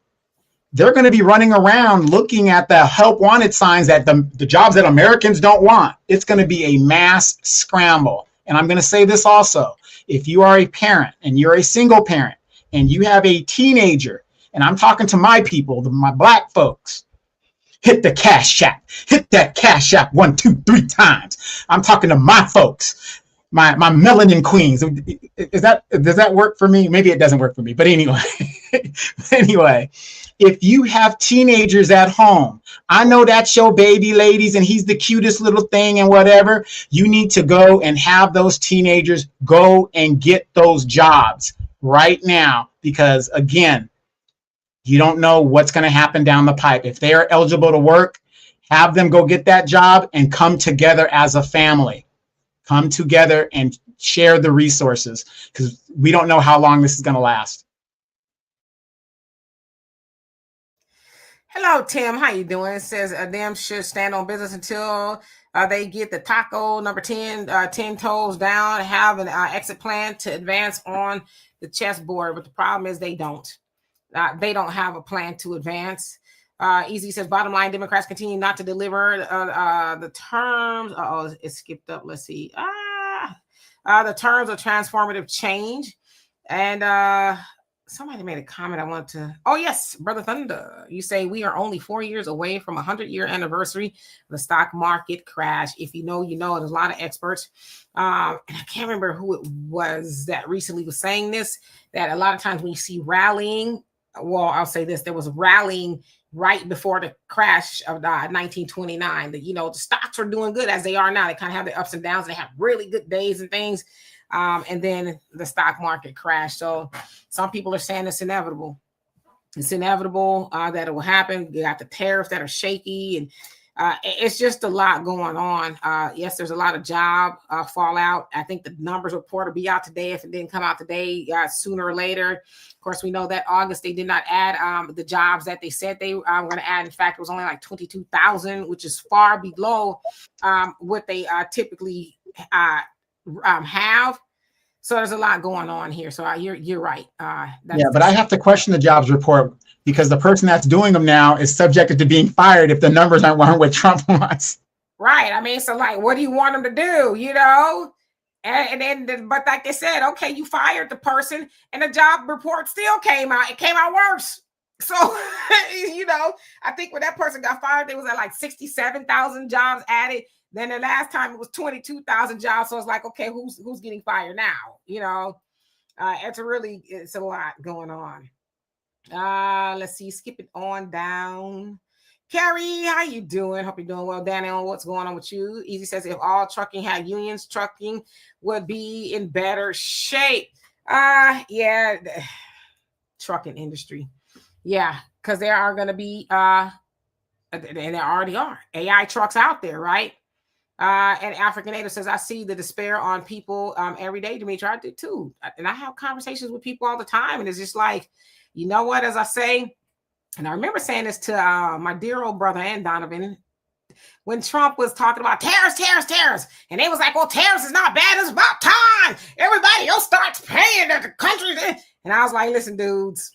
they're going to be running around looking at the help wanted signs that the jobs that Americans don't want. It's going to be a mass scramble. And I'm going to say this also. If you are a parent and you're a single parent and you have a teenager, and I'm talking to my people, my Black folks, hit the Cash App. Hit that Cash App 1, 2, 3 times. I'm talking to my folks, my melanin queens. Does that work for me? Maybe it doesn't work for me. But anyway, if you have teenagers at home, I know that's your baby, ladies, and he's the cutest little thing and whatever. You need to go and have those teenagers go and get those jobs right now, because again, you don't know what's going to happen down the pipe. If they are eligible to work, have them go get that job and come together as a family. Come together and share the resources, because we don't know how long this is going to last. Hello, Tim. How you doing? It says them should stand on business until they get the taco number 10, 10 toes down, have an exit plan to advance on the chessboard. But the problem is they don't. They don't have a plan to advance. Easy says, bottom line, Democrats continue not to deliver the terms. It skipped up. Let's see. The terms of transformative change. And somebody made a comment I wanted to. Oh, yes, Brother Thunder. You say we are only 4 years away from a 100-year anniversary of the stock market crash. If you know, you know. There's a lot of experts. And I can't remember who it was that recently was saying this, that a lot of times when you see rallying, well, I'll say this, there was rallying right before the crash of 1929. The stocks were doing good as they are now. They kind of have the ups and downs. They have really good days and things. And then the stock market crashed. So some people are saying it's inevitable. It's inevitable that it will happen. You got the tariffs that are shaky, and it's just a lot going on. Yes, there's a lot of job fallout. I think the numbers report will be out today. If it didn't come out today, sooner or later. Of course, we know that August they did not add the jobs that they said they were going to add. In fact, it was only like 22,000, which is far below what they typically have. So there's a lot going on here. So you're right. But I have to question the jobs report, because the person that's doing them now is subjected to being fired if the numbers aren't what Trump wants. Right. I mean, so like, what do you want them to do? And then, but like they said, okay, you fired the person, and the job report still came out. It came out worse. So, I think when that person got fired, there was at like 67,000 jobs added. Then the last time it was 22,000 jobs. So it's like, okay, who's getting fired now? It's a lot going on. Let's see, skip it on down. Carrie, how you doing? Hope you're doing well. Daniel, what's going on with you? Easy says, if all trucking had unions, trucking would be in better shape. Trucking industry. Yeah, because there are going to be, and there already are, AI trucks out there, right? And African Native says, I see the despair on people every day, Demetri. I do too. And I have conversations with people all the time. And it's just like, you know what, as I say, and I remember saying this to my dear old brother and Donovan, when Trump was talking about tariffs, and they was like, well, tariffs is not bad. It's about time. Everybody else starts paying the country. And I was like, listen, dudes.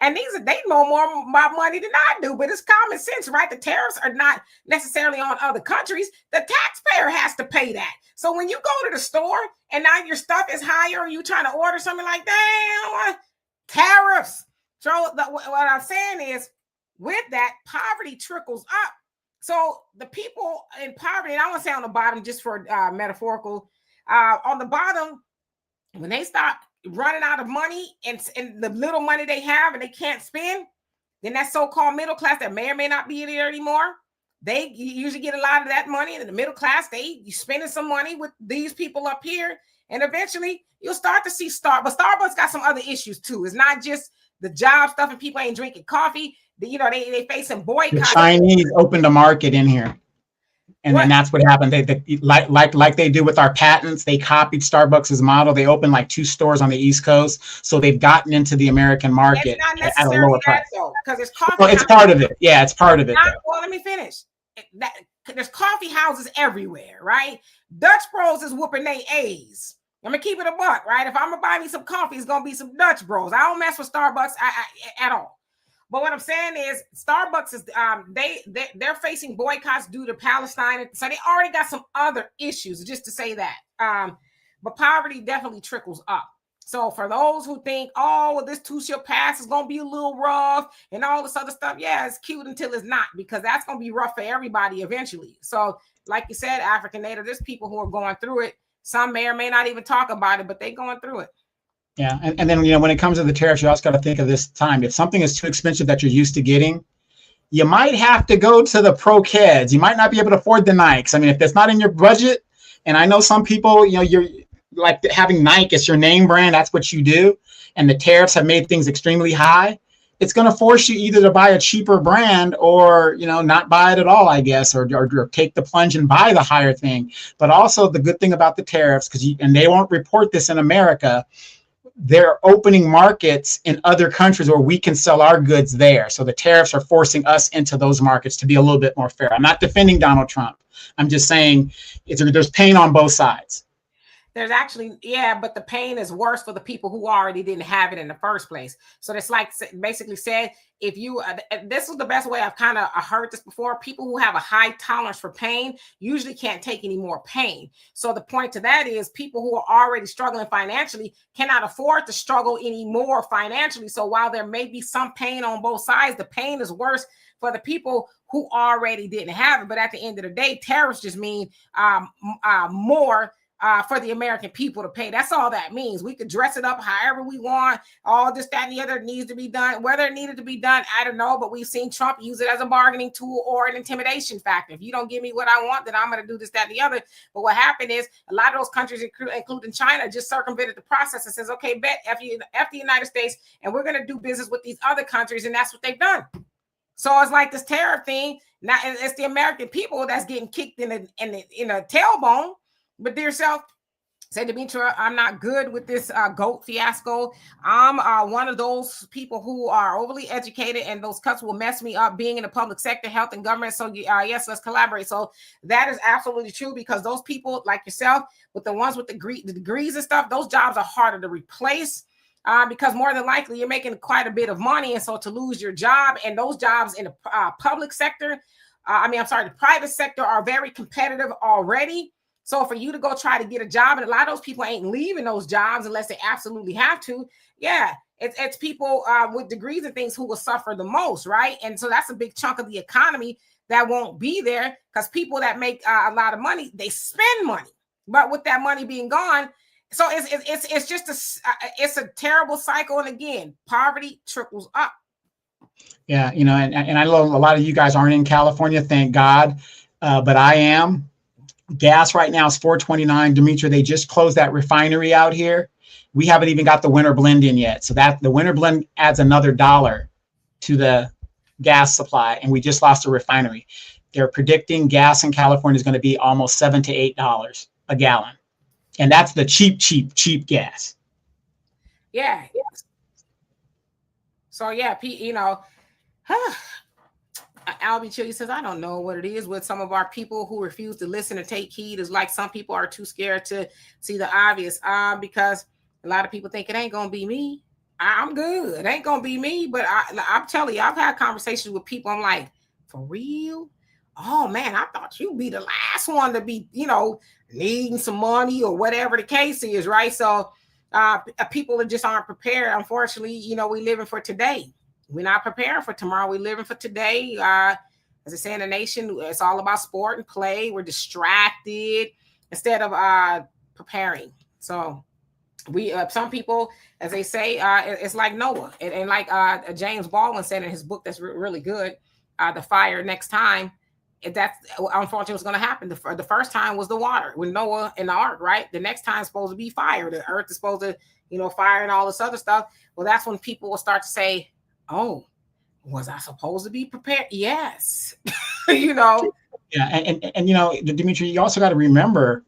And they know more about money than I do, but it's common sense, right? The tariffs are not necessarily on other countries. The taxpayer has to pay that. So when you go to the store and now your stuff is higher, or you trying to order something like that, tariffs. So what I'm saying is, with that, poverty trickles up. So the people in poverty, and I want to say on the bottom, just for metaphorical, on the bottom, when they start running out of money and the little money they have and they can't spend, then that so-called middle class that may or may not be there anymore, they usually get a lot of that money. And in the middle class, you spending some money with these people up here, and eventually you'll start to see Starbucks. But Starbucks got some other issues too. It's not just the job stuff and people ain't drinking coffee. They facing boycotts. The Chinese opened a market in here, and then that's what happened. They like they do with our patents. They copied Starbucks' model. They opened like 2 stores on the East Coast, so they've gotten into the American market at a lower price. Because it's coffee. Well, it's part of it. Yeah, it's part of it. Well, let me finish. There's coffee houses everywhere, right? Dutch Bros is whooping their A's. I'm gonna keep it a buck, right? If I'm gonna buy me some coffee, it's gonna be some Dutch Bros. I don't mess with Starbucks at all. But what I'm saying is, Starbucks is they're facing boycotts due to Palestine, so they already got some other issues. Just to say that, but poverty definitely trickles up. So for those who think, oh, well, this too shall pass, is gonna be a little rough, and all this other stuff, yeah, it's cute until it's not, because that's gonna be rough for everybody eventually. So, like you said, African Native, there's people who are going through it. Some may or may not even talk about it, but they're going through it. Yeah, and then when it comes to the tariffs, you also got to think of this time. If something is too expensive that you're used to getting, you might have to go to the pro kids. You might not be able to afford the Nikes. I mean, if it's not in your budget, and I know some people, you're like having Nike, it's your name brand, that's what you do, and the tariffs have made things extremely high. It's going to force you either to buy a cheaper brand or, not buy it at all, I guess, or take the plunge and buy the higher thing. But also the good thing about the tariffs, and they won't report this in America, they're opening markets in other countries where we can sell our goods there. So the tariffs are forcing us into those markets to be a little bit more fair. I'm not defending Donald Trump. I'm just saying there's pain on both sides. There's actually, but the pain is worse for the people who already didn't have it in the first place. So it's like basically said, if you, this is the best way I've kind of heard this before. People who have a high tolerance for pain usually can't take any more pain. So the point to that is people who are already struggling financially cannot afford to struggle anymore financially. So while there may be some pain on both sides, the pain is worse for the people who already didn't have it. But at the end of the day, tariffs just mean more for the American people to pay. That's all that means. We could dress it up however we want. All this, that, and the other needs to be done. Whether it needed to be done, I don't know. But we've seen Trump use it as a bargaining tool or an intimidation factor. If you don't give me what I want, then I'm going to do this, that, and the other. But what happened is a lot of those countries, including China, just circumvented the process and says, okay, bet F the United States, and we're going to do business with these other countries. And that's what they've done. So it's like this tariff thing. Now it's the American people that's getting kicked in a tailbone. But dear self, say Demetra, I'm not good with this GOAT fiasco. I'm one of those people who are overly educated, and those cuts will mess me up being in the public sector, health and government. So yes, let's collaborate. So that is absolutely true, because those people like yourself, with the ones with the degrees and stuff, those jobs are harder to replace. Because more than likely you're making quite a bit of money, and so to lose your job, and those jobs in the public sector, the private sector are very competitive already. So for you to go try to get a job, and a lot of those people ain't leaving those jobs unless they absolutely have to. Yeah, it's people with degrees and things who will suffer the most, right? And so that's a big chunk of the economy that won't be there, because people that make a lot of money, they spend money. But with that money being gone, so it's just it's a terrible cycle. And again, poverty trickles up. Yeah, and I know a lot of you guys aren't in California, thank God, but I am. Gas right now is $4.29. Demetra, they just closed that refinery out here. We haven't even got the winter blend in yet. So that the winter blend adds another $1 to the gas supply, and we just lost a refinery. They're predicting gas in California is going to be almost $7 to $8 a gallon. And that's the cheap gas. Yeah. So yeah, Albie Chili says, I don't know what it is with some of our people who refuse to listen or take heed. It's like some people are too scared to see the obvious. Because a lot of people think it ain't gonna be me. I'm good. It ain't gonna be me. But I'm telling you, I've had conversations with people. I'm like, for real? Oh man, I thought you'd be the last one to be, needing some money or whatever the case is, right? So people just aren't prepared. Unfortunately, we living for today. We're not preparing for tomorrow. We're living for today. As I say in the nation, it's all about sport and play. We're distracted instead of preparing. So we some people, as they say, it's like Noah, and like James Baldwin said in his book that's really good, The Fire Next Time. That's unfortunately what's going to happen. The first time was the water with Noah in the ark, right? The next time is supposed to be fire. The earth is supposed to, fire and all this other stuff. Well, that's when people will start to say, oh, was I supposed to be prepared? Yes. Yeah. And Dimitri, you also got to remember,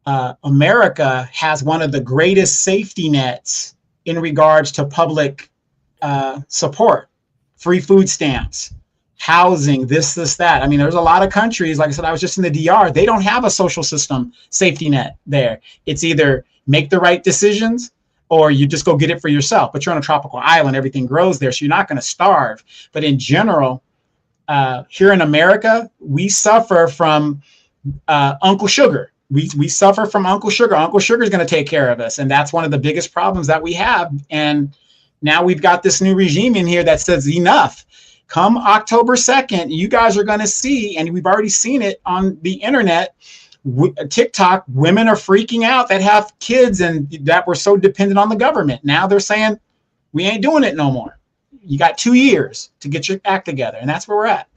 America has one of the greatest safety nets in regards to public support, free food stamps, housing, this, that. I mean, there's a lot of countries, like I said, I was just in the DR, they don't have a social system safety net there. It's either make the right decisions or you just go get it for yourself. But you're on a tropical island, everything grows there, so you're not going to starve. But in general, here in America, we suffer from Uncle Sugar. We suffer from Uncle Sugar. Uncle Sugar is going to take care of us. And that's one of the biggest problems that we have. And now we've got this new regime in here that says enough. Come October 2nd, you guys are going to see, and we've already seen it on the internet, TikTok, women are freaking out that have kids and that were so dependent on the government. Now they're saying, we ain't doing it no more. You got 2 years to get your act together. And that's where we're at.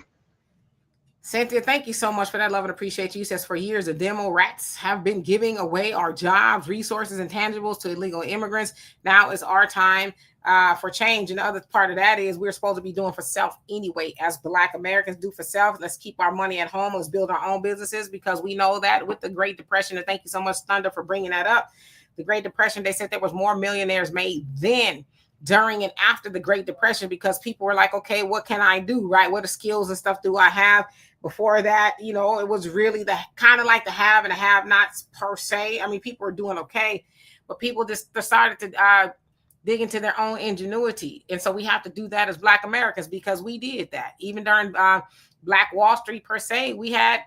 Cynthia, thank you so much for that. Love and appreciate you. Says for years, the demo rats have been giving away our jobs, resources, and tangibles to illegal immigrants. Now is our time for change. And the other part of that is we're supposed to be doing for self anyway, as Black Americans do for self. Let's keep our money at home. Let's build our own businesses, because we know that with the Great Depression, and thank you so much, Thunder, for bringing that up. The Great Depression, they said there was more millionaires made then, during and after the Great Depression, because people were like, okay, what can I do, right? What skills and stuff do I have? Before that, it was really the kind of like the have and the have-nots per se. I mean, people were doing okay, but people just decided to dig into their own ingenuity. And so we have to do that as Black Americans, because we did that. Even during Black Wall Street per se, we had,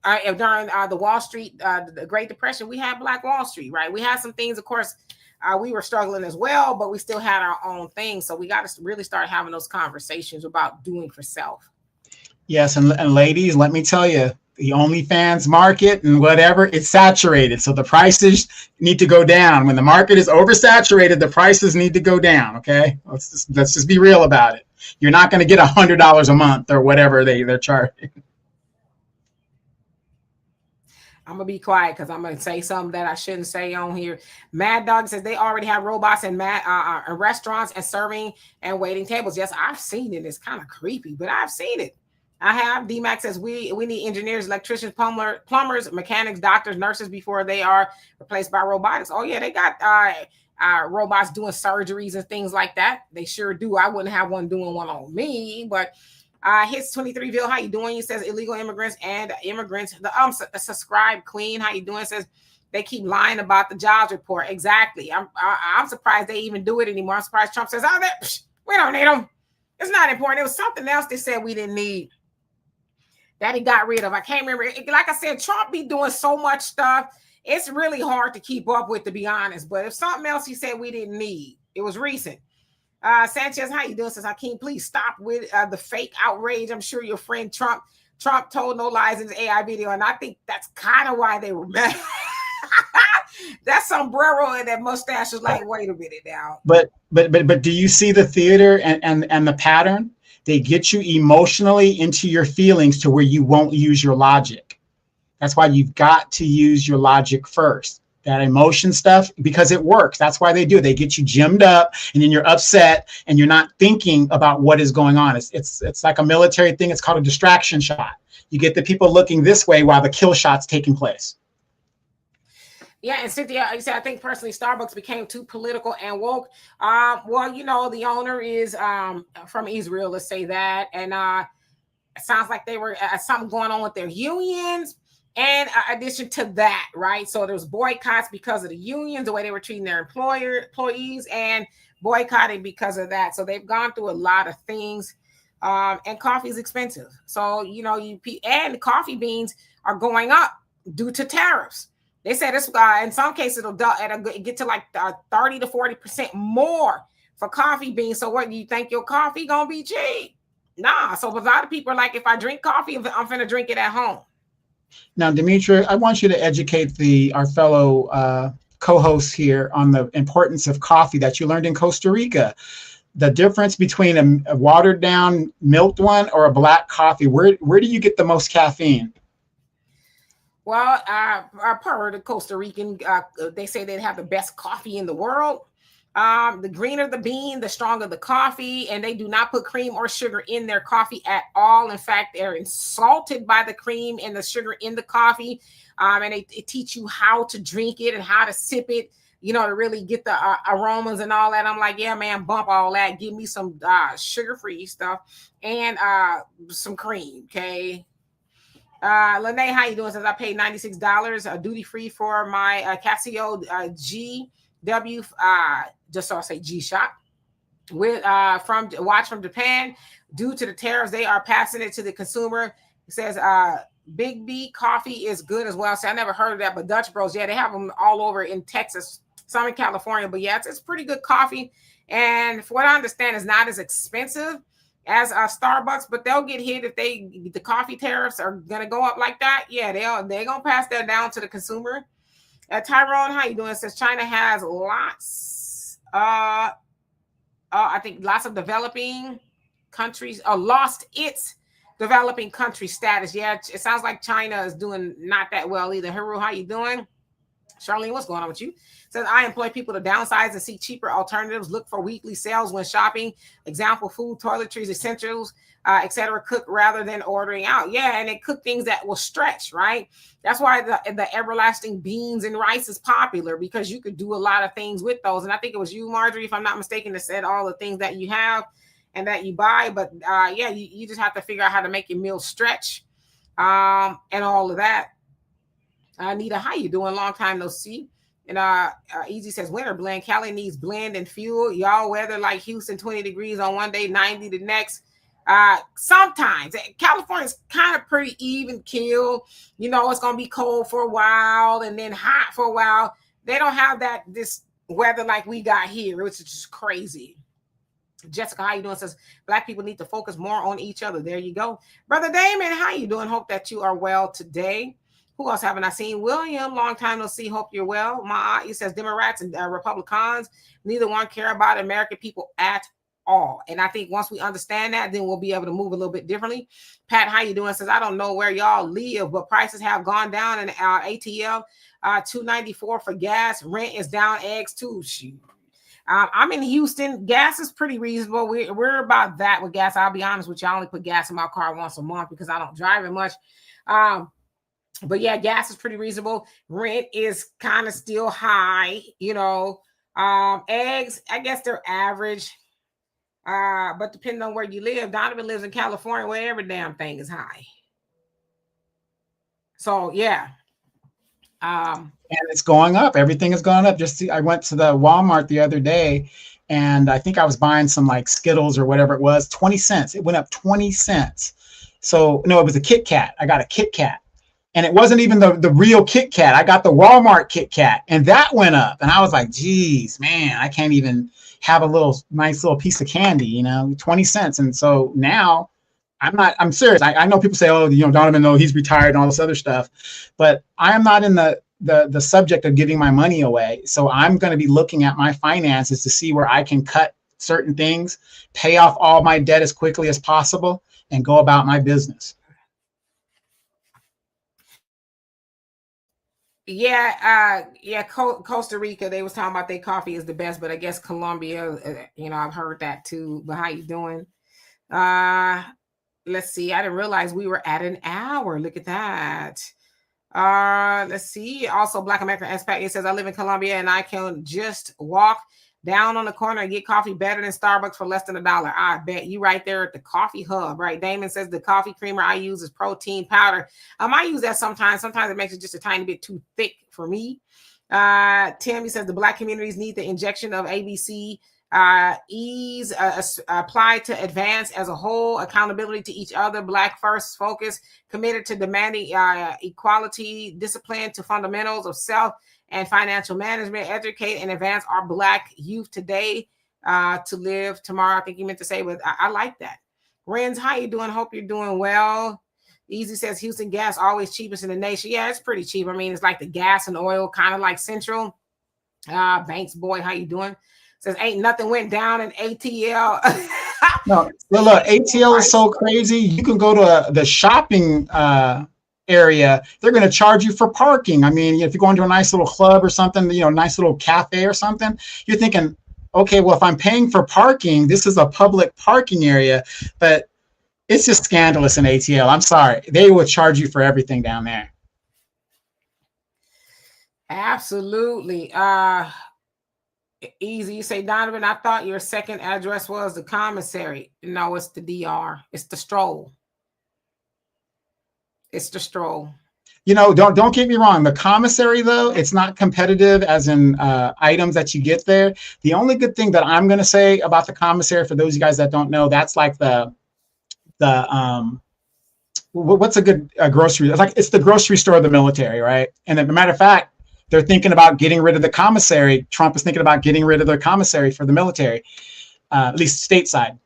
during the Wall Street, the Great Depression, we had Black Wall Street, right? We had some things, of course, we were struggling as well, but we still had our own thing. So we got to really start having those conversations about doing for self. Yes, and ladies, let me tell you, the OnlyFans market and whatever, it's saturated. So the prices need to go down. When the market is oversaturated, the prices need to go down. Okay, let's just be real about it. You're not going to get $100 a month or whatever they're charging. I'm gonna be quiet because I'm gonna say something that I shouldn't say on here. Mad Dog says they already have robots in restaurants and serving and waiting tables. Yes, I've seen it. It's kind of creepy, but I've seen it. I have. DMAX says we need engineers, electricians, plumbers, mechanics, doctors, nurses before they are replaced by robotics. Oh yeah, they got robots doing surgeries and things like that. They sure do. I wouldn't have one doing one on me, but hits 23ville, how you doing? He says illegal immigrants and immigrants. The subscribe queen, how you doing? Says they keep lying about the jobs report. Exactly. I'm surprised they even do it anymore. I'm surprised Trump says, we don't need them. It's not important. It was something else they said we didn't need that he got rid of. I can't remember. Like I said, Trump be doing so much stuff. It's really hard to keep up with, to be honest. But if something else he said we didn't need, it was recent. Sanchez, how you doing? Says Hakeem, please stop with the fake outrage. I'm sure your friend Trump told no lies in his AI video, and I think that's kind of why they were mad. That sombrero and that mustache was like, wait a minute now. But do you see the theater and the pattern? They get you emotionally into your feelings to where you won't use your logic. That's why you've got to use your logic first. That emotion stuff, because it works. That's why they do it. They get you gemmed up, and then you're upset, and you're not thinking about what is going on. It's like a military thing. It's called a distraction shot. You get the people looking this way while the kill shot's taking place. Yeah, and Cynthia, you said, I think personally Starbucks became too political and woke. Well, the owner is from Israel, let's say that. And It sounds like they were something going on with their unions. And addition to that, right? So there was boycotts because of the unions, the way they were treating their employees, and boycotting because of that. So they've gone through a lot of things. And coffee is expensive. So, and coffee beans are going up due to tariffs. They said this, in some cases, it'll get to like 30 to 40% more for coffee beans. So what, do you think your coffee going to be cheap? Nah. So a lot of people are like, if I drink coffee, I'm going to drink it at home. Now, Demetria, I want you to educate our fellow co-hosts here on the importance of coffee that you learned in Costa Rica. The difference between a watered down milked one or a black coffee. Where do you get the most caffeine? Well, per the Costa Rican, they say they'd have the best coffee in the world. The greener the bean, the stronger the coffee, and they do not put cream or sugar in their coffee at all. In fact, they're insulted by the cream and the sugar in the coffee. And they teach you how to drink it and how to sip it, to really get the aromas and all that. I'm like, yeah, man, bump all that. Give me some sugar-free stuff and some cream, okay? Lene, how you doing? Says I paid $96 duty-free for my Casio GW, just so I say G-Shock, with from Japan. Due to the tariffs, they are passing it to the consumer. It says Big B coffee is good as well. So I never heard of that, but Dutch Bros, yeah, they have them all over in Texas, some in California, but yeah, it's pretty good coffee. And for what I understand, it's not as expensive as Starbucks, but they'll get hit if the coffee tariffs are gonna go up like that. Yeah, they're gonna pass that down to the consumer. Tyrone, how you doing? It says China has lots. I think lots of developing countries lost its developing country status. Yeah, it sounds like China is doing not that well either. Haru, how you doing? Charlene, what's going on with you? Says I employ people to downsize and seek cheaper alternatives. Look for weekly sales when shopping. Example: food, toiletries, essentials, etc. Cook rather than ordering out. Yeah, and they cook things that will stretch. Right. That's why the everlasting beans and rice is popular, because you could do a lot of things with those. And I think it was you, Marjorie, if I'm not mistaken, that said all the things that you have and that you buy. But yeah, you just have to figure out how to make your meal stretch, and all of that. Anita, how you doing? Long time no see. And Easy says winter blend. Cali needs blend and fuel. Y'all weather like Houston, 20 degrees on one day, 90 the next. Sometimes California's kind of pretty even keel. It's gonna be cold for a while and then hot for a while. They don't have this weather like we got here, which is just crazy. Jessica, how you doing? Says Black people need to focus more on each other. There you go. Brother Damon, how you doing? Hope that you are well today. Who else haven't I seen? William, long time no see. Hope you're well. He says Democrats and Republicans, neither one care about American people at all. And I think once we understand that, then we'll be able to move a little bit differently. Pat, how you doing? Says I don't know where y'all live, but prices have gone down in ATL. $2.94 for gas. Rent is down. Eggs too. Shoot. I'm in Houston. Gas is pretty reasonable. We're about that with gas. I'll be honest with you. I only put gas in my car once a month because I don't drive it much. But yeah, gas is pretty reasonable. Rent is kind of still high, Eggs, I guess they're average. But depending on where you live, Donovan lives in California, where every damn thing is high. So yeah. And it's going up. Everything is going up. I went to the Walmart the other day, and I think I was buying some like Skittles or whatever it was, 20 cents. It went up 20 cents. So no, it was a Kit Kat. I got a Kit Kat. And it wasn't even the real Kit Kat. I got the Walmart Kit Kat, and that went up. And I was like, geez, man, I can't even have a nice little piece of candy, 20 cents. And so now I'm serious. I know people say, oh, Donovan, no, he's retired and all this other stuff, but I am not in the subject of giving my money away. So I'm going to be looking at my finances to see where I can cut certain things, pay off all my debt as quickly as possible, and go about my business. Yeah, Costa Rica, they was talking about their coffee is the best, but I guess Colombia, I've heard that too. But how you doing? Let's see. I didn't realize we were at an hour. Look at that. Let's see. Also, Black American Expat, it says I live in Colombia and I can just walk down on the corner and get coffee better than Starbucks for less than $1. I bet you right there at the coffee hub, right? Damon says the coffee creamer I use is protein powder. I use that sometimes. Sometimes it makes it just a tiny bit too thick for me. Tim, he says the Black communities need the injection of ABC. Ease applied to advance as a whole, accountability to each other, Black first focus, committed to demanding equality, discipline to fundamentals of self and financial management, educate and advance our Black youth today to live tomorrow. I think you meant to say, but I like that. Renz, how you doing? Hope you're doing well. Easy says Houston gas always cheapest in the nation. Yeah, it's pretty cheap. I mean, it's like the gas and oil, kind of like Central. Banks boy, how you doing? Says ain't nothing went down in ATL. No, look, ATL is so crazy. You can go to the shopping area. They're going to charge you for parking. I mean, if you're going to a nice little club or something, nice little cafe or something, you're thinking, okay, well, if I'm paying for parking, this is a public parking area, but it's just scandalous in ATL. I'm sorry. They will charge you for everything down there. Absolutely. Easy. You say, Donovan, I thought your second address was the commissary. No, it's the DR. It's the stroll. It's the stroll. Don't get me wrong. The commissary, though, it's not competitive as in items that you get there. The only good thing that I'm going to say about the commissary, for those of you guys that don't know, that's like what's a good grocery? It's the grocery store of the military, right? And as a matter of fact, they're thinking about getting rid of the commissary. Trump is thinking about getting rid of the commissary for the military, at least stateside.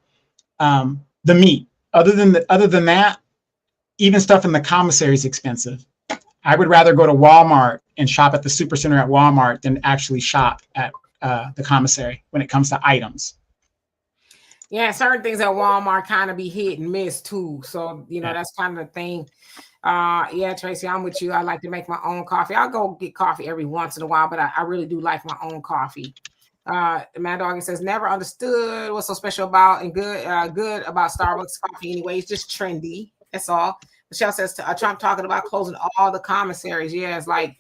The meat, other than that, even stuff in the commissary is expensive. I would rather go to Walmart and shop at the supercenter at Walmart than actually shop at the commissary when it comes to items. Yeah, certain things at Walmart kind of be hit and miss too. So, that's kind of the thing. Yeah, Tracy, I'm with you. I like to make my own coffee. I'll go get coffee every once in a while, but I really do like my own coffee. Mad Dog says, never understood what's so special about and good about Starbucks coffee anyway. It's just trendy. That's all. Michelle says, Trump talking about closing all the commissaries. Yeah, it's like,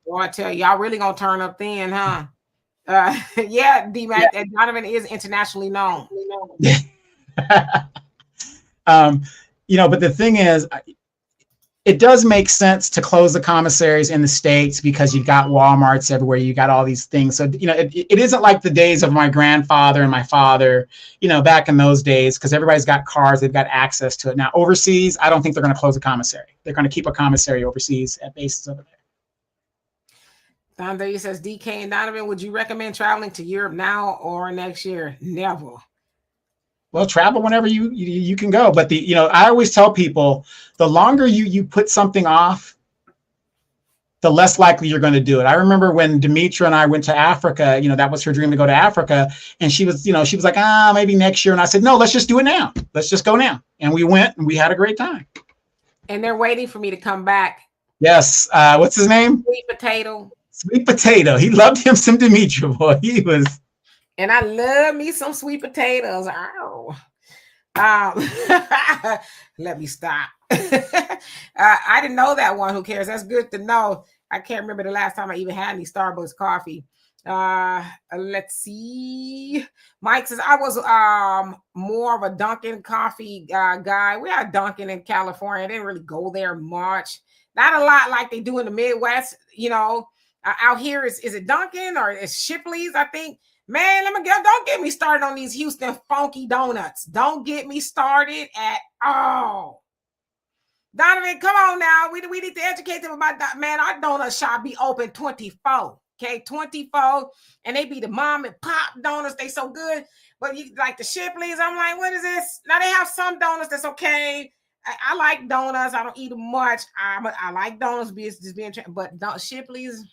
boy, I tell you, y'all really gonna turn up then, huh? Yeah, D-Mac, yeah. Donovan is internationally known. But the thing is, it does make sense to close the commissaries in the States because you've got Walmarts everywhere. You got all these things. So, it isn't like the days of my grandfather and my father, back in those days, because everybody's got cars. They've got access to it. Now, overseas, I don't think they're going to close a commissary. They're going to keep a commissary overseas at bases over there. Don says, DK and Donovan, would you recommend traveling to Europe now or next year? Never. Well, travel whenever you can go. But I always tell people, the longer you put something off, the less likely you're going to do it. I remember when Demetra and I went to Africa, that was her dream to go to Africa. And she was like, maybe next year. And I said, no, let's just do it now. Let's just go now. And we went and we had a great time. And they're waiting for me to come back. Yes. What's his name? Sweet Potato. Sweet Potato. He loved him some Demetra, boy. He was. And I love me some sweet potatoes. Oh. Let me stop. I didn't know that one. Who cares? That's good to know. I can't remember the last time I even had any Starbucks coffee. Let's see. Mike says I was more of a Dunkin' coffee guy. We had Dunkin' in California. I didn't really go there much. Not a lot like they do in the Midwest. Out here is it Dunkin' or it's Shipley's? I think. Man, don't get me started on these Houston funky donuts. Don't get me started at all. Donovan, come on now. We need to educate them about that. Man, our donut shop be open 24. Okay, 24. And they be the mom and pop donuts. They so good. But you like the Shipley's, I'm like, what is this? Now they have some donuts that's okay. I like donuts. I don't eat them much. I like donuts but Shipley's.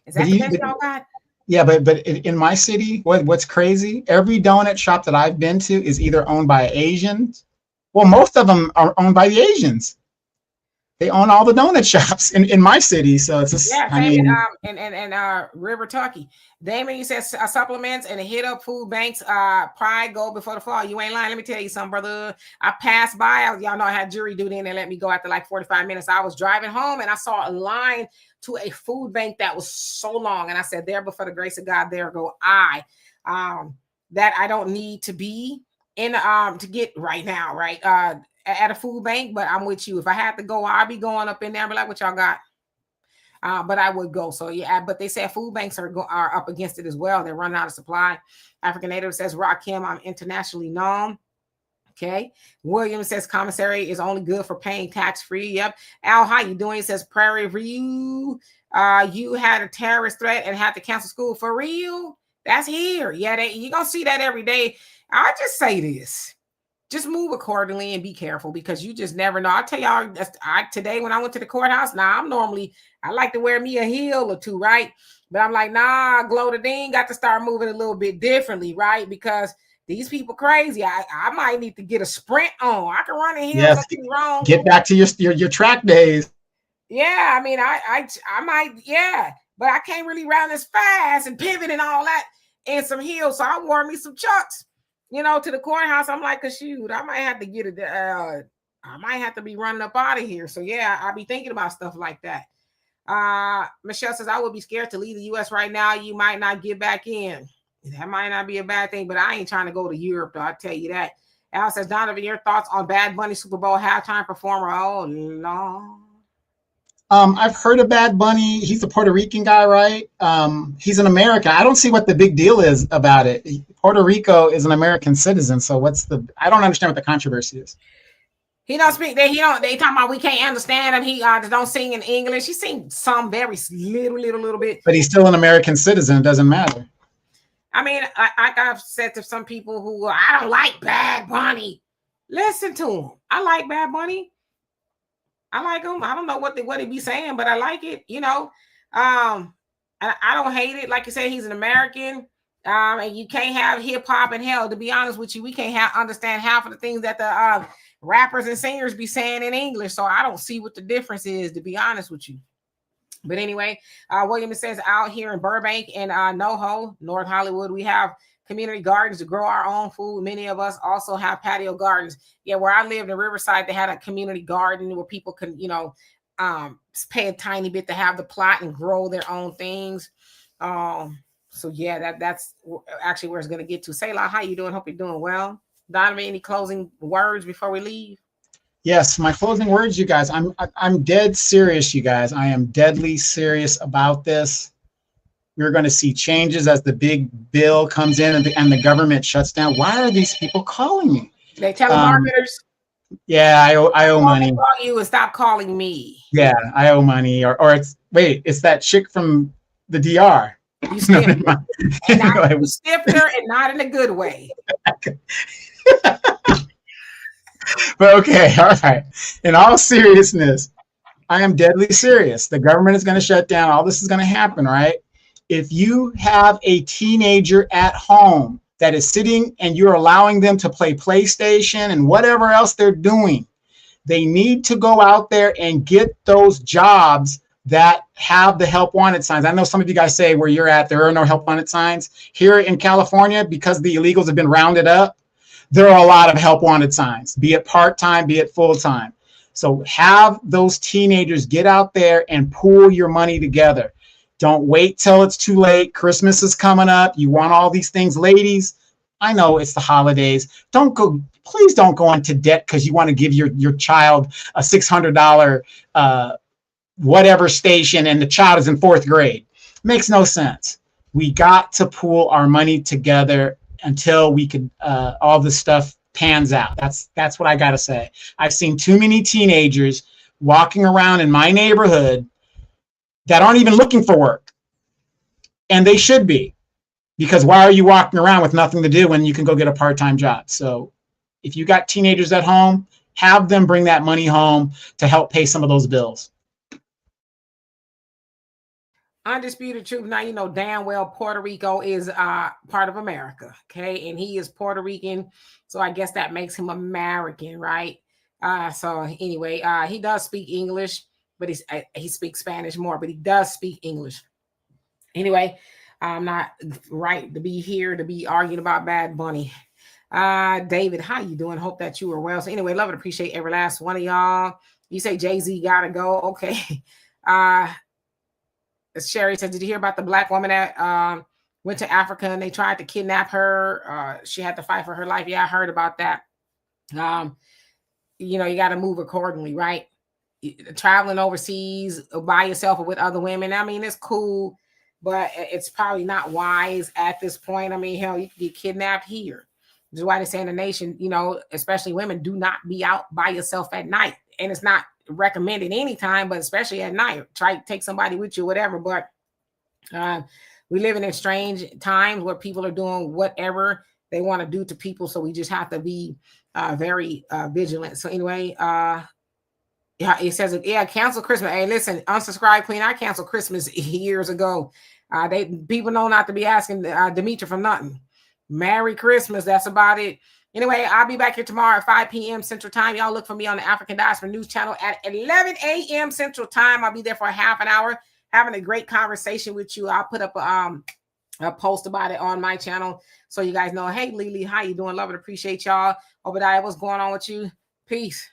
Is that the best y'all got? Yeah, but in my city, what's crazy? Every donut shop that I've been to is either owned by Asians. Well, most of them are owned by the Asians. They own all the donut shops in my city. So it's just, Yeah, I same mean, in River Tucky. Damon says supplements and hit up food banks. Pride go before the fall. You ain't lying. Let me tell you something, brother. I passed by. Y'all know I had jury duty and they let me go after like 45 minutes. I was driving home and I saw a line to a food bank that was so long. And I said, there, but for the grace of God, there go I. That I don't need to be in to get right now, right? At a food bank, but I'm with you. If I had to go, I'll be going up in there and be like, what y'all got? But I would go. So yeah, but they said food banks are up against it as well. They're running out of supply. African Native says, Hakeem, I'm internationally known. Okay. William says commissary is only good for paying tax-free. Yep. Al, how you doing? He says Prairie View. You had a terrorist threat and had to cancel school for real. That's here. Yeah, you're gonna see that every day. I just say this. Just move accordingly and be careful because you just never know. I'll tell y'all today when I went to the courthouse, I like to wear me a heel or two, right? But I'm like, nah, Glow the Dean got to start moving a little bit differently, right? Because these people crazy. I might need to get a sprint on. I can run in heels. yes, Wrong. get back to your track days. Yeah, I mean, I might, yeah, but I can't really run as fast and pivot and all that in some heels. So I wore me some Chucks. To the courthouse. I'm like, shoot, I might have to get it. I might have to be running up out of here. So yeah, I'll be thinking about stuff like that. Michelle says, I would be scared to leave the U.S. right now. You might not get back in. That might not be a bad thing, but I ain't trying to go to Europe, though. I'll tell you that. Al says, Donovan, your thoughts on Bad Bunny Super Bowl halftime performer? Oh, no. I've heard of Bad Bunny. He's a Puerto Rican guy, right? He's an American. I don't see what the big deal is about it. Puerto Rico is an American citizen. So I don't understand what the controversy is. He don't speak. They talking about we can't understand him. He don't sing in English. He sings some very little bit. But he's still an American citizen. It doesn't matter. I mean, I've said to some people who I don't like Bad Bunny. Listen to him. I like Bad Bunny. I like him. I don't know what he be saying, but I like it. I don't hate it. Like you said, he's an American. And you can't have hip hop and hell. To be honest with you, we can't understand half of the things that the rappers and singers be saying in English. So I don't see what the difference is, to be honest with you. But anyway, William says out here in Burbank and NoHo, North Hollywood, we have community gardens to grow our own food. Many of us also have patio gardens. Yeah, where I lived in Riverside, they had a community garden where people can, pay a tiny bit to have the plot and grow their own things. So yeah, that's actually where it's going to get to. Selah, how you doing? Hope you're doing well. Donovan, any closing words before we leave? Yes, my closing words, you guys. I'm dead serious, you guys. I am deadly serious about this. We're going to see changes as the big bill comes in and the government shuts down. Why are these people calling me? They telemarketers. Yeah, I owe money. Call you and stop calling me. Yeah, I owe money. Or it's that chick from the DR. You stiffed her. You stiffed her and not in a good way. But okay, all right. In all seriousness, I am deadly serious. The government is going to shut down. All this is going to happen, right? If you have a teenager at home that is sitting and you're allowing them to play PlayStation and whatever else they're doing, they need to go out there and get those jobs that have the help wanted signs. I know some of you guys say where you're at, there are no help wanted signs. Here in California, because the illegals have been rounded up, there are a lot of help wanted signs, be it part-time, be it full-time. So have those teenagers get out there and pool your money together. Don't wait till it's too late. Christmas is coming up. You want all these things. Ladies, I know it's the holidays. Please don't go into debt because you want to give your child a $600 whatever station and the child is in 4th grade. Makes no sense. We got to pool our money together until we could all this stuff pans out. That's what I got to say. I've seen too many teenagers walking around in my neighborhood that aren't even looking for work. And they should be, because why are you walking around with nothing to do when you can go get a part-time job? So if you got teenagers at home, have them bring that money home to help pay some of those bills. Undisputed truth. Now, you know damn well Puerto Rico is part of America, okay? And he is Puerto Rican, so I guess that makes him American, right? So anyway, he does speak English, but he speaks Spanish more, but he does speak English. Anyway, I'm not right to be here to be arguing about Bad Bunny. David, how you doing? Hope that you are well. So anyway, love and appreciate every last one of y'all. You say Jay-Z gotta go. Okay. Sherry said, did you hear about the black woman that went to Africa and they tried to kidnap her? She had to fight for her life. Yeah, I heard about that. You know, you got to move accordingly, right? Traveling overseas by yourself or with other women. I mean, it's cool, but it's probably not wise at this point. I mean, hell, you could get kidnapped here. This is why they say in the nation, you know, especially women, do not be out by yourself at night. And it's not recommended anytime, but especially at night. Try to take somebody with you, whatever. But we live in strange times where people are doing whatever they want to do to people. So we just have to be very vigilant. So anyway, yeah, it says, yeah, cancel Christmas. Hey, listen, unsubscribe queen. I canceled Christmas years ago. People know not to be asking Demetra for nothing. Merry Christmas. That's about it. Anyway, I'll be back here tomorrow at 5 p.m. Central Time. Y'all look for me on the African Diaspora News Channel at 11 a.m. Central Time. I'll be there for a half an hour, having a great conversation with you. I'll put up a post about it on my channel so you guys know. Hey, Lily, how you doing? Love and appreciate y'all. Obadiah, what's going on with you? Peace.